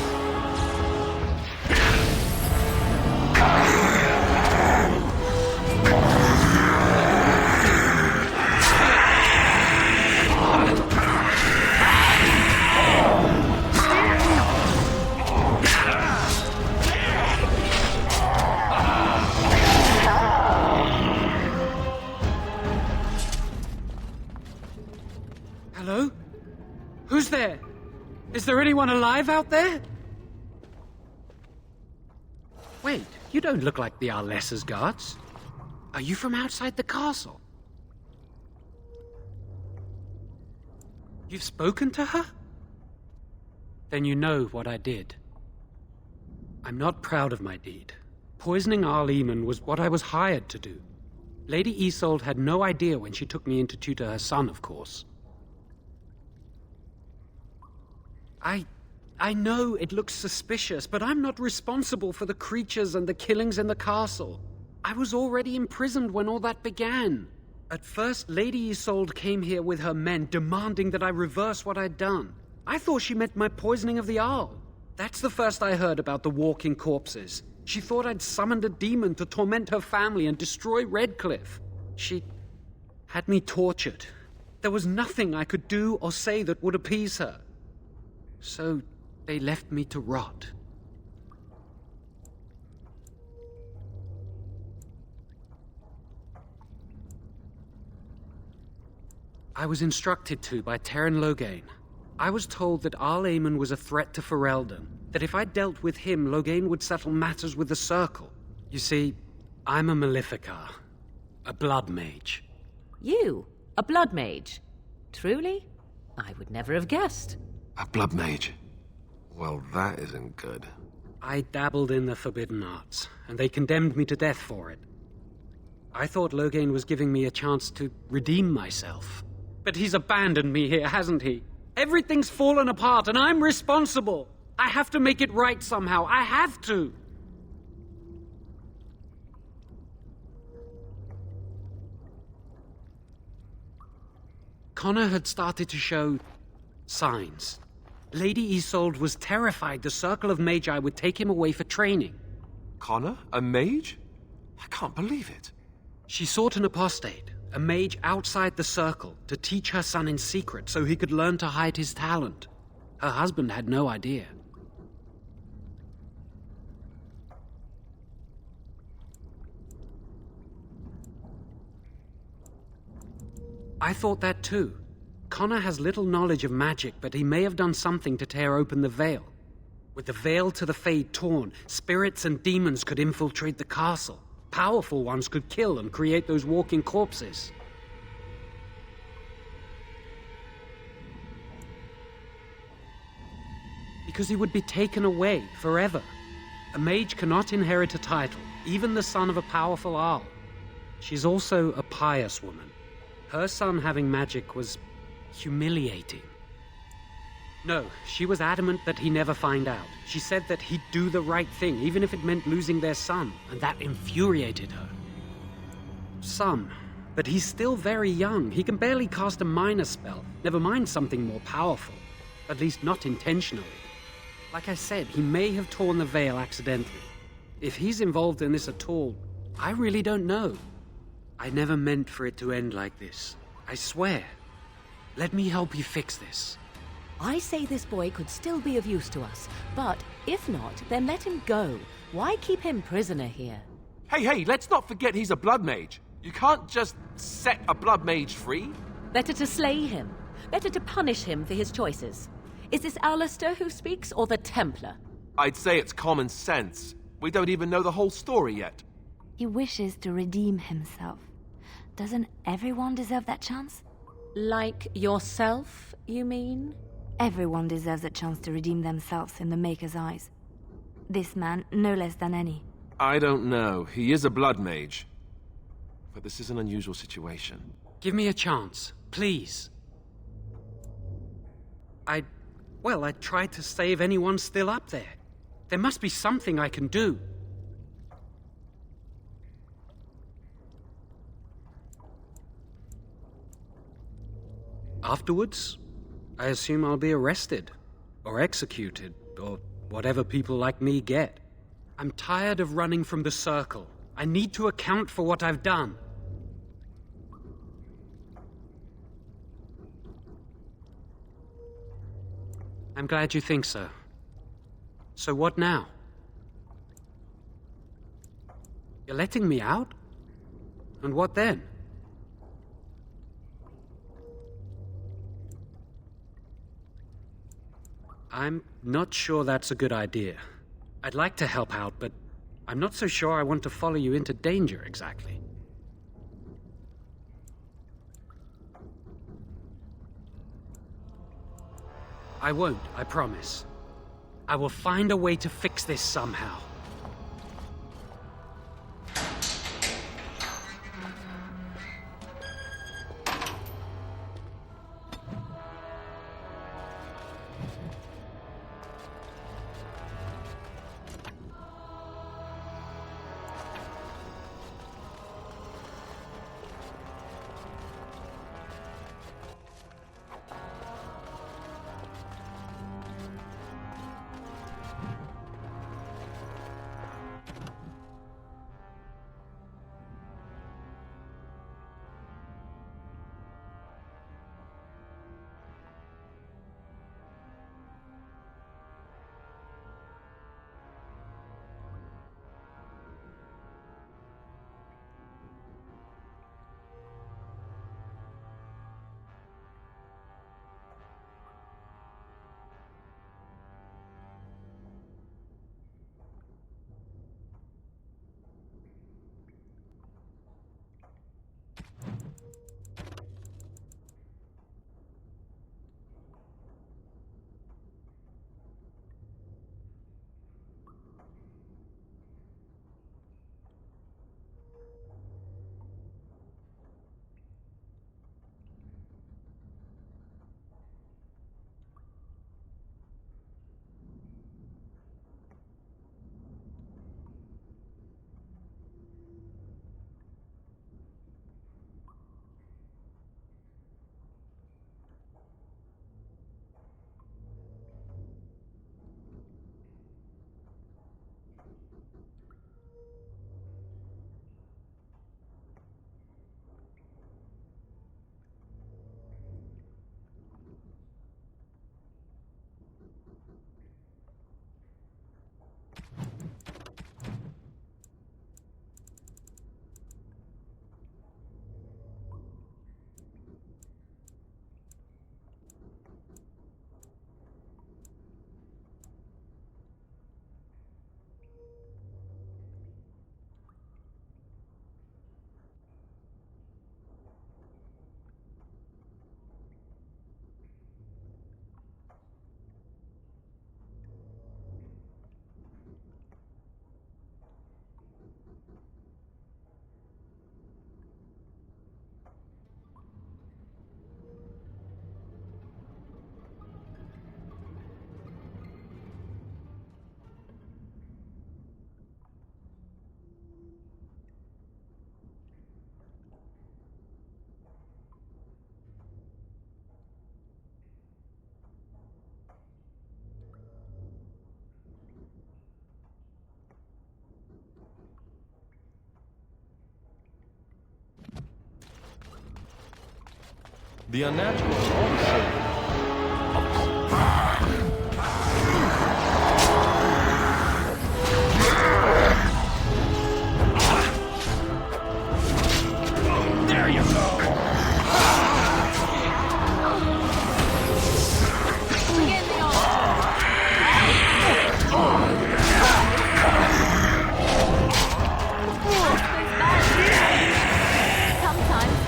Hello? Who's there? Is there anyone alive out there? Wait, you don't look like the Arlessa's guards. Are you from outside the castle? You've spoken to her? Then you know what I did. I'm not proud of my deed. Poisoning Arl Eamon was what I was hired to do. Lady Isolde had no idea when she took me in to tutor her son, of course. I know it looks suspicious, but I'm not responsible for the creatures and the killings in the castle. I was already imprisoned when all that began. At first, Lady Isolde came here with her men, demanding that I reverse what I'd done. I thought she meant my poisoning of the Arl. That's the first I heard about the walking corpses. She thought I'd summoned a demon to torment her family and destroy Redcliffe. She had me tortured. There was nothing I could do or say that would appease her. So they left me to rot. I was instructed to by Teyrn Loghain. I was told that Arl Eamon was a threat to Ferelden, that if I dealt with him, Loghain would settle matters with the Circle. You see, I'm a Maleficar, a blood mage. You? A blood mage? Truly? I would never have guessed. A blood mage? Well, that isn't good. I dabbled in the forbidden arts, and they condemned me to death for it. I thought Loghain was giving me a chance to redeem myself. But he's abandoned me here, hasn't he? Everything's fallen apart, and I'm responsible. I have to make it right somehow. I have to. Connor had started to show signs. Lady Isolde was terrified the Circle of Magi would take him away for training. Connor? A mage? I can't believe it. She sought an apostate, a mage outside the Circle, to teach her son in secret so he could learn to hide his talent. Her husband had no idea. I thought that too. Connor has little knowledge of magic, but he may have done something to tear open the veil. With the veil to the Fade torn, spirits and demons could infiltrate the castle. Powerful ones could kill and create those walking corpses. Because he would be taken away forever. A mage cannot inherit a title, even the son of a powerful Arl. She's also a pious woman. Her son having magic was humiliating. No, she was adamant that he never find out. She said that he'd do the right thing, even if it meant losing their son, and that infuriated her. Some, but he's still very young. He can barely cast a minor spell, never mind something more powerful. At least not intentionally. Like I said, he may have torn the veil accidentally. If he's involved in this at all, I really don't know. I never meant for it to end like this. I swear. Let me help you fix this. I say this boy could still be of use to us, but if not, then let him go. Why keep him prisoner here? Hey, let's not forget he's a blood mage. You can't just set a blood mage free. Better to slay him. Better to punish him for his choices. Is this Alistair who speaks, or the Templar? I'd say it's common sense. We don't even know the whole story yet. He wishes to redeem himself. Doesn't everyone deserve that chance? Like yourself, you mean? Everyone deserves a chance to redeem themselves in the Maker's eyes. This man, no less than any. I don't know. He is a blood mage. But this is an unusual situation. Give me a chance, please. I tried to save anyone still up there. There must be something I can do. Afterwards, I assume I'll be arrested, or executed, or whatever people like me get. I'm tired of running from the Circle. I need to account for what I've done. I'm glad you think so. So what now? You're letting me out? And what then? I'm not sure that's a good idea. I'd like to help out, but I'm not so sure I want to follow you into danger exactly. I won't, I promise. I will find a way to fix this somehow. The unnatural also. There you go! Sometimes.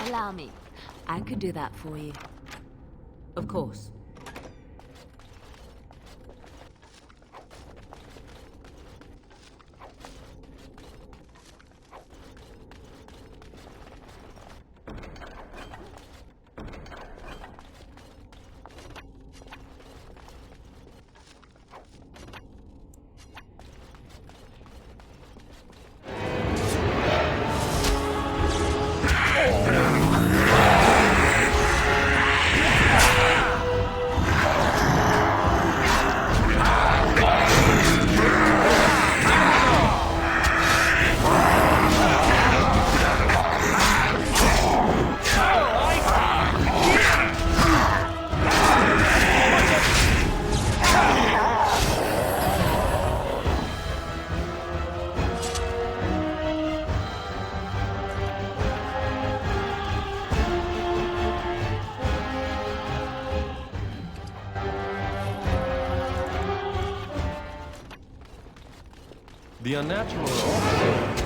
Allow me. I could do that for you. Of course. The unnatural also...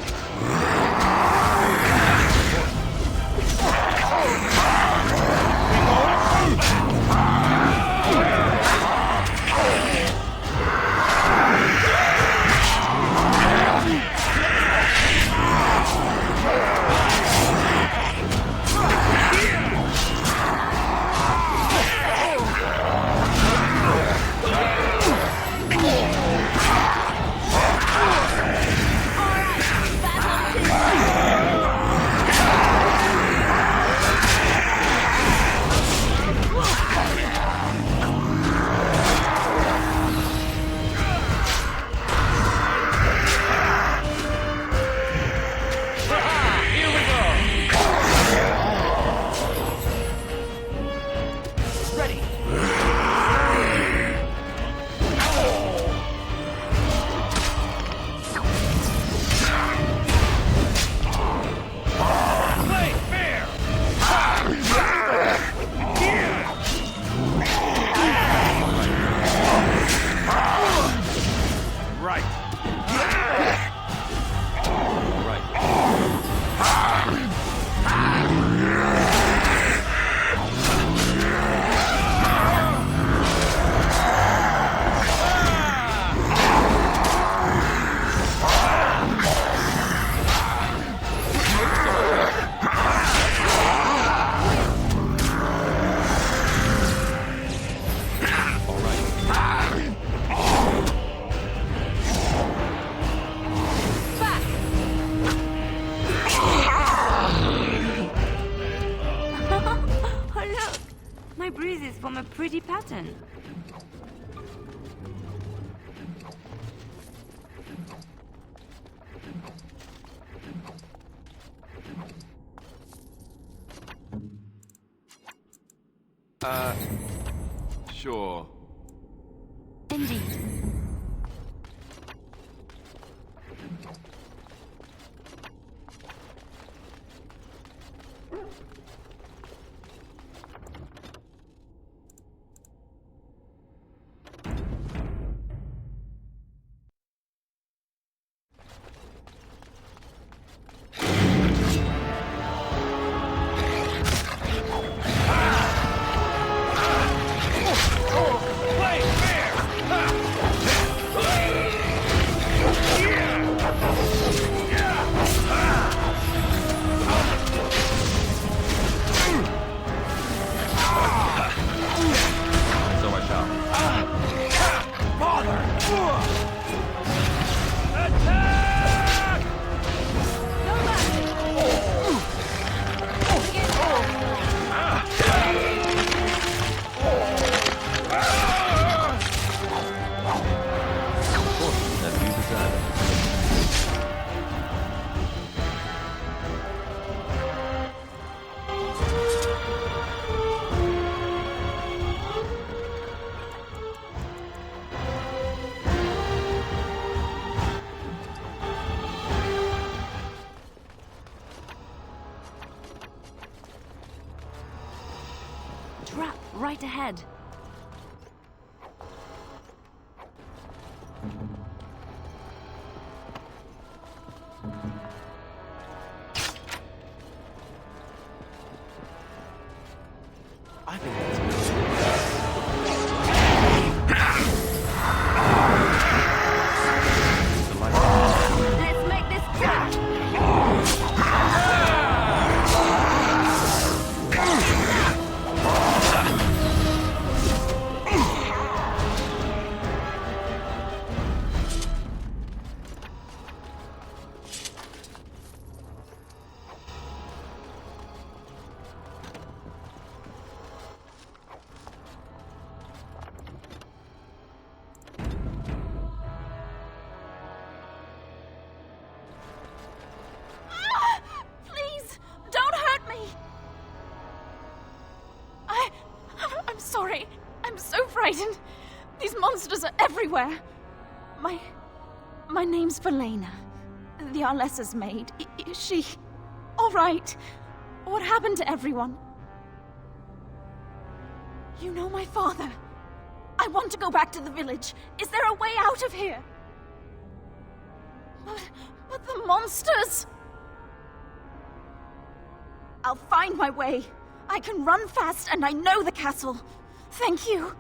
From a pretty pattern. Sure. Indeed. Trap right ahead. frightened. These monsters are everywhere. My name's Valena. The Arlessa's maid. Is she all right? What happened to everyone? You know my father. I want to go back to the village. Is there a way out of here? But the monsters! I'll find my way. I can run fast and I know the castle. Thank you.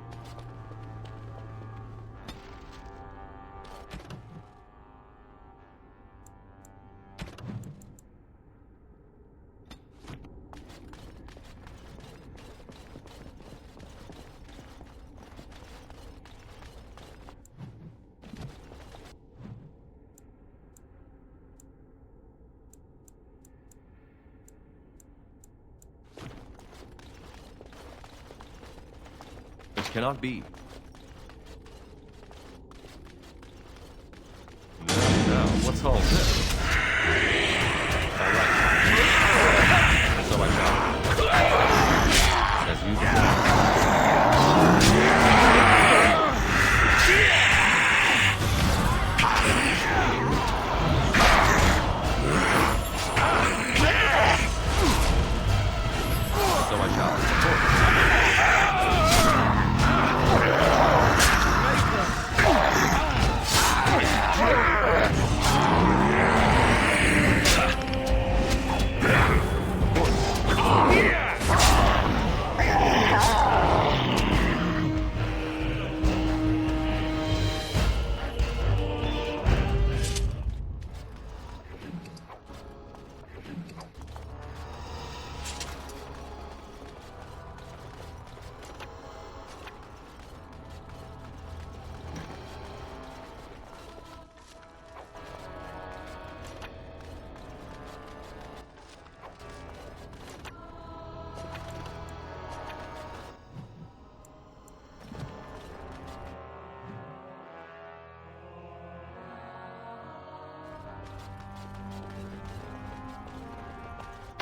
Cannot be. Now, what's all this? All right. So I shall. As you So I shall.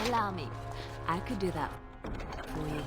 Allow me. I could do that for you.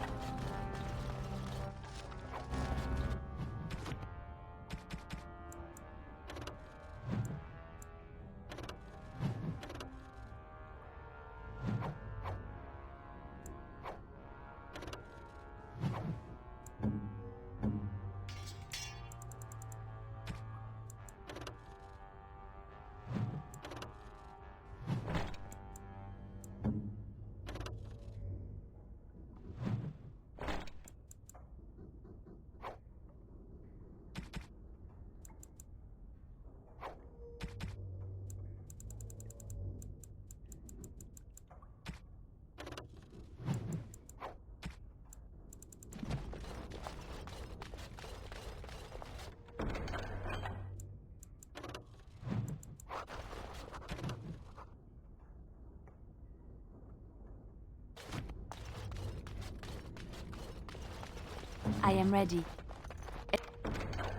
I am ready.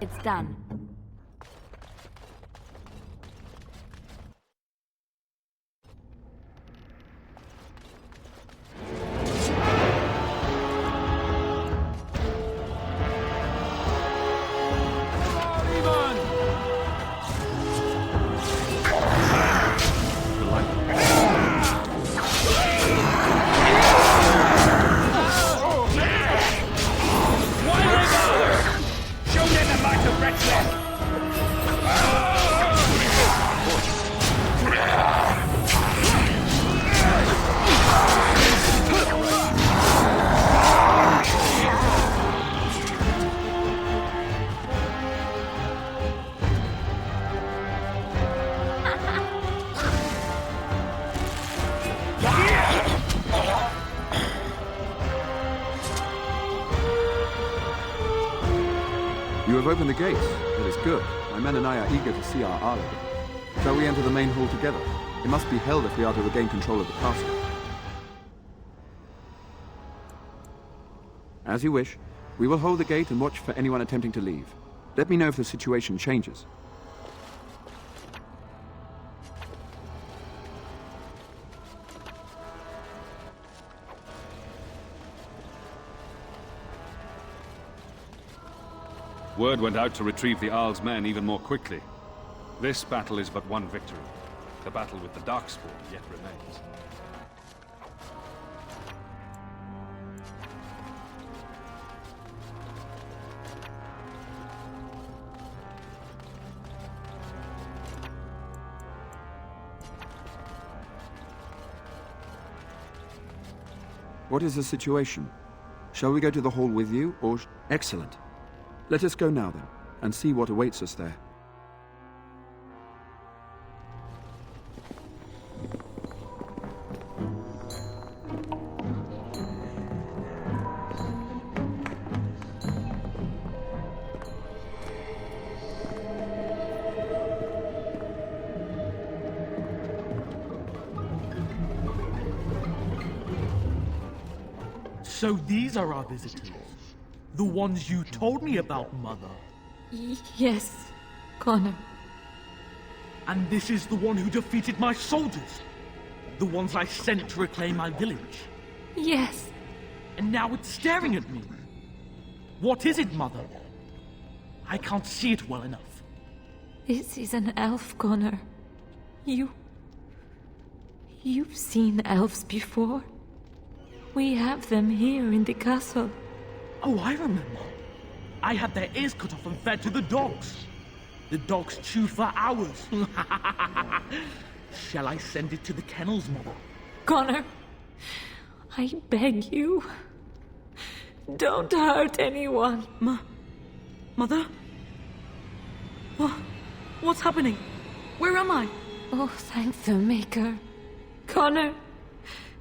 It's done. You have opened the gates. That is good. My men and I are eager to see our Arl again. Shall we enter the main hall together? It must be held if we are to regain control of the castle. As you wish. We will hold the gate and watch for anyone attempting to leave. Let me know if the situation changes. Word went out to retrieve the Arl's men even more quickly. This battle is but one victory. The battle with the Darkspawn yet remains. What is the situation? Shall we go to the hall with you, or... Excellent. Let us go now, then, and see what awaits us there. So these are our visitors? The ones you told me about, Mother? Yes, Connor. And this is the one who defeated my soldiers? The ones I sent to reclaim my village? Yes. And now it's staring at me. What is it, Mother? I can't see it well enough. This is an elf, Connor. You've seen elves before? We have them here in the castle. Oh, I remember. I had their ears cut off and fed to the dogs. The dogs chewed for hours. Shall I send it to the kennels, Mother? Connor, I beg you. Don't hurt anyone. Mother? What's happening? Where am I? Oh, thank the Maker. Connor,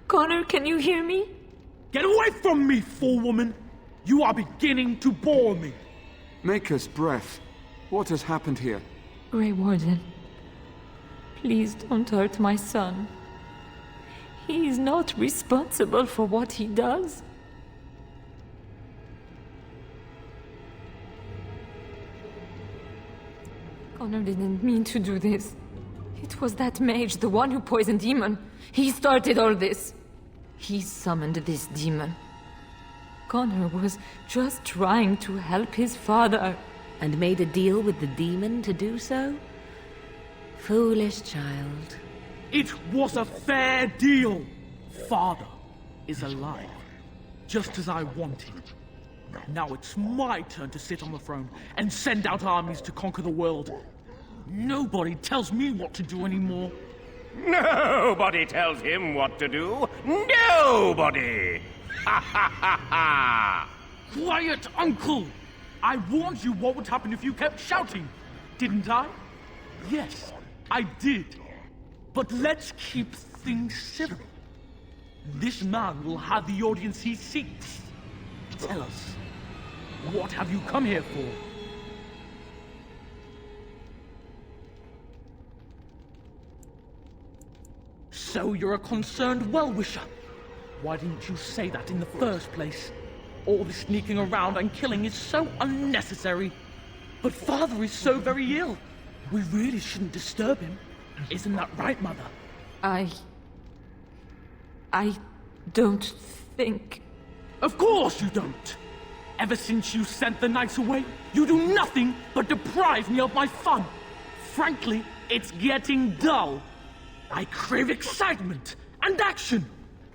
can you hear me? Get away from me, fool woman! You are beginning to bore me. Maker's breath. What has happened here? Grey Warden, please don't hurt my son. He is not responsible for what he does. Connor didn't mean to do this. It was that mage, the one who poisoned Demon. He started all this. He summoned this demon. Connor was just trying to help his father. And made a deal with the demon to do so? Foolish child. It was a fair deal. Father is alive, just as I wanted. Now it's my turn to sit on the throne and send out armies to conquer the world. Nobody tells me what to do anymore. Nobody tells him what to do. Nobody! Ha ha ha ha! Quiet, Uncle! I warned you what would happen if you kept shouting, didn't I? Yes, I did. But let's keep things civil. This man will have the audience he seeks. Tell us, what have you come here for? So you're a concerned well-wisher. Why didn't you say that in the first place? All the sneaking around and killing is so unnecessary. But Father is so very ill. We really shouldn't disturb him. Isn't that right, Mother? I don't think... Of course you don't! Ever since you sent the knights away, you do nothing but deprive me of my fun. Frankly, it's getting dull. I crave excitement and action.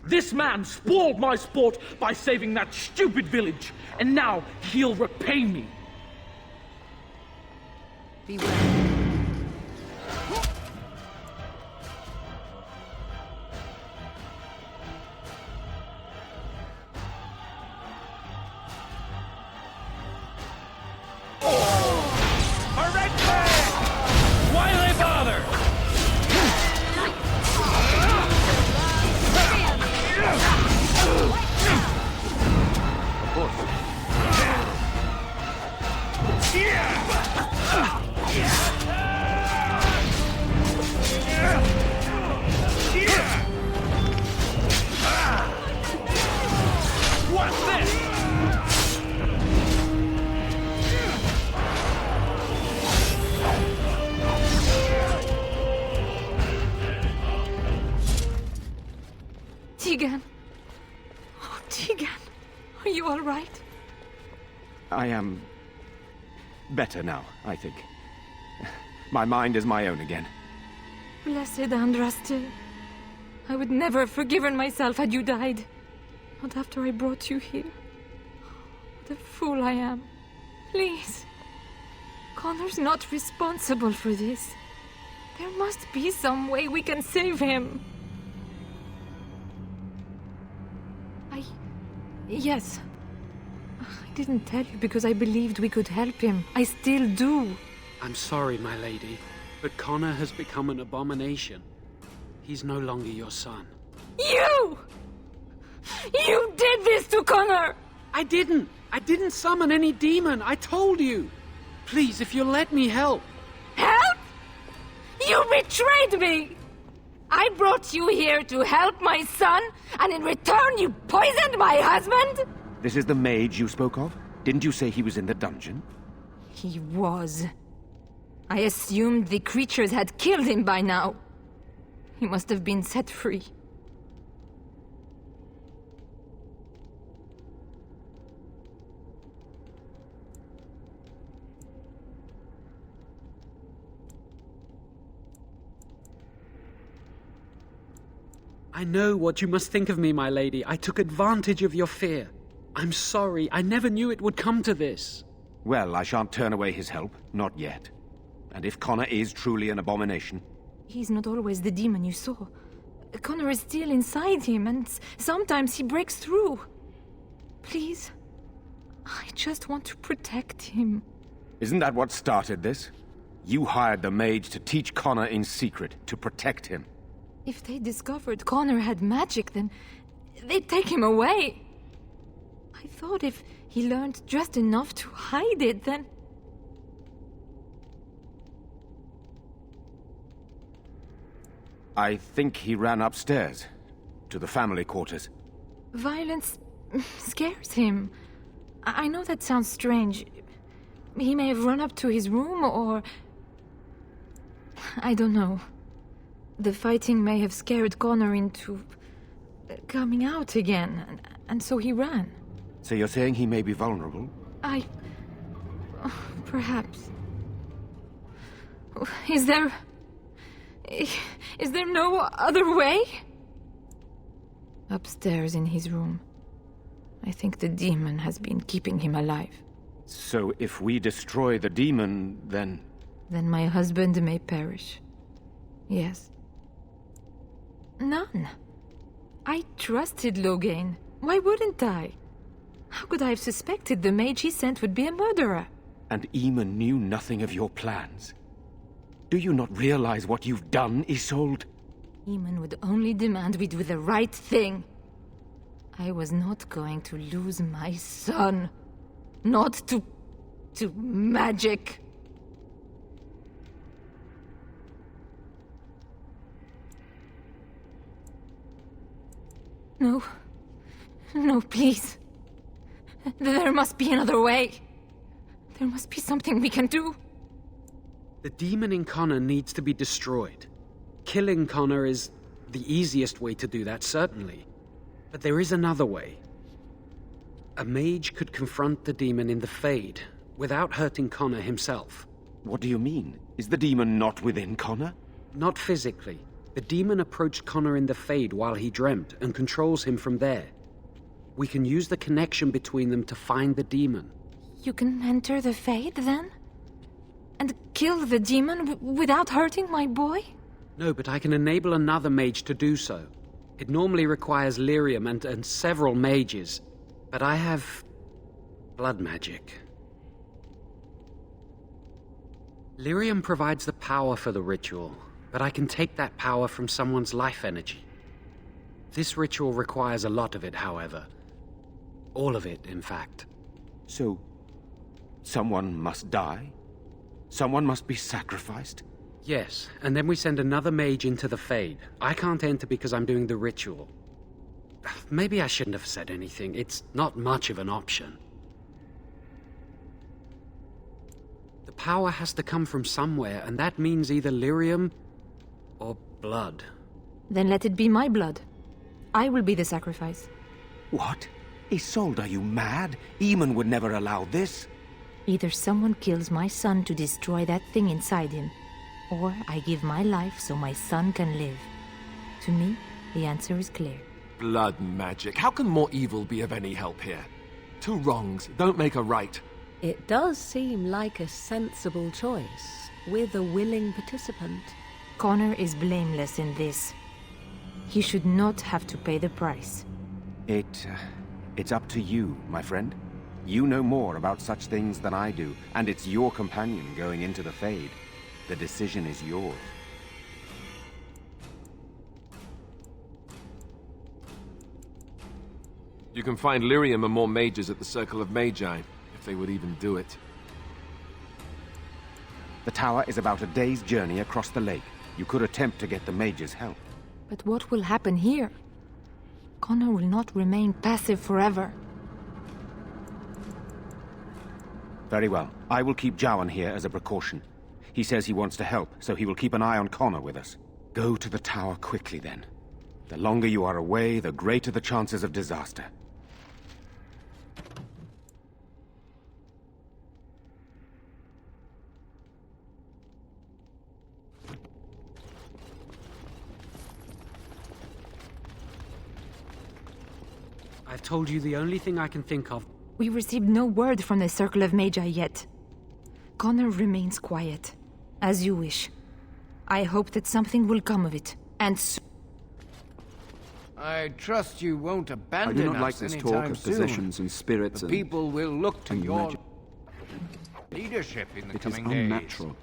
This man spoiled my sport by saving that stupid village, and now he'll repay me. Beware. Why do they bother? Of course. What's this? Tegan. Oh, Tegan. Are you all right? I am better now, I think. My mind is my own again. Blessed Andraste. I would never have forgiven myself had you died. Not after I brought you here. What a fool I am. Please. Connor's not responsible for this. There must be some way we can save him. Yes. I didn't tell you because I believed we could help him. I still do. I'm sorry, my lady, but Connor has become an abomination. He's no longer your son. You! You did this to Connor! I didn't! I didn't summon any demon! I told you! Please, if you'll let me help. Help? You betrayed me! I brought you here to help my son, and in return you poisoned my husband? This is the mage you spoke of? Didn't you say he was in the dungeon? He was. I assumed the creatures had killed him by now. He must have been set free. I know what you must think of me, my lady. I took advantage of your fear. I'm sorry. I never knew it would come to this. Well, I shan't turn away his help. Not yet. And if Connor is truly an abomination... He's not always the demon you saw. Connor is still inside him, and sometimes he breaks through. Please. I just want to protect him. Isn't that what started this? You hired the mage to teach Connor in secret, to protect him. If they discovered Connor had magic, then they'd take him away. I thought if he learned just enough to hide it, then... I think he ran upstairs, to the family quarters. Violence scares him. I know that sounds strange. He may have run up to his room, or... I don't know. The fighting may have scared Connor into... coming out again, and so he ran. So you're saying he may be vulnerable? Perhaps. Is there no other way? Upstairs in his room. I think the demon has been keeping him alive. So if we destroy the demon, then... Then my husband may perish. Yes. None. I trusted Loghain. Why wouldn't I? How could I have suspected the mage he sent would be a murderer? And Eamon knew nothing of your plans. Do you not realize what you've done, Isolde? Eamon would only demand we do the right thing. I was not going to lose my son. Not to magic. No. No, please. There must be another way. There must be something we can do. The demon in Connor needs to be destroyed. Killing Connor is the easiest way to do that, certainly. But there is another way. A mage could confront the demon in the Fade, without hurting Connor himself. What do you mean? Is the demon not within Connor? Not physically. The demon approached Connor in the Fade while he dreamt, and controls him from there. We can use the connection between them to find the demon. You can enter the Fade, then? And kill the demon without hurting my boy? No, but I can enable another mage to do so. It normally requires lyrium and several mages. But I have... blood magic. Lyrium provides the power for the ritual, but I can take that power from someone's life energy. This ritual requires a lot of it, however. All of it, in fact. So, someone must die? Someone must be sacrificed? Yes, and then we send another mage into the Fade. I can't enter because I'm doing the ritual. Maybe I shouldn't have said anything. It's not much of an option. The power has to come from somewhere, and that means either lyrium or blood. Then let it be my blood. I will be the sacrifice. What? Isolde, are you mad? Eamon would never allow this. Either someone kills my son to destroy that thing inside him, or I give my life so my son can live. To me, the answer is clear. Blood magic. How can more evil be of any help here? Two wrongs don't make a right. It does seem like a sensible choice, with a willing participant. Connor is blameless in this. He should not have to pay the price. It's up to you, my friend. You know more about such things than I do, and it's your companion going into the Fade. The decision is yours. You can find Lyrium and more mages at the Circle of Magi, if they would even do it. The tower is about a day's journey across the lake. You could attempt to get the mages' help. But what will happen here? Connor will not remain passive forever. Very well. I will keep Jowan here as a precaution. He says he wants to help, so he will keep an eye on Connor with us. Go to the tower quickly, then. The longer you are away, the greater the chances of disaster. I've told you the only thing I can think of. We received no word from the Circle of Magi yet. Connor remains quiet, as you wish. I hope that something will come of it, and I trust you won't abandon us. I do not like this talk of possessions and spirits. The people will look to and your magic. leadership in the It is coming days. unnatural.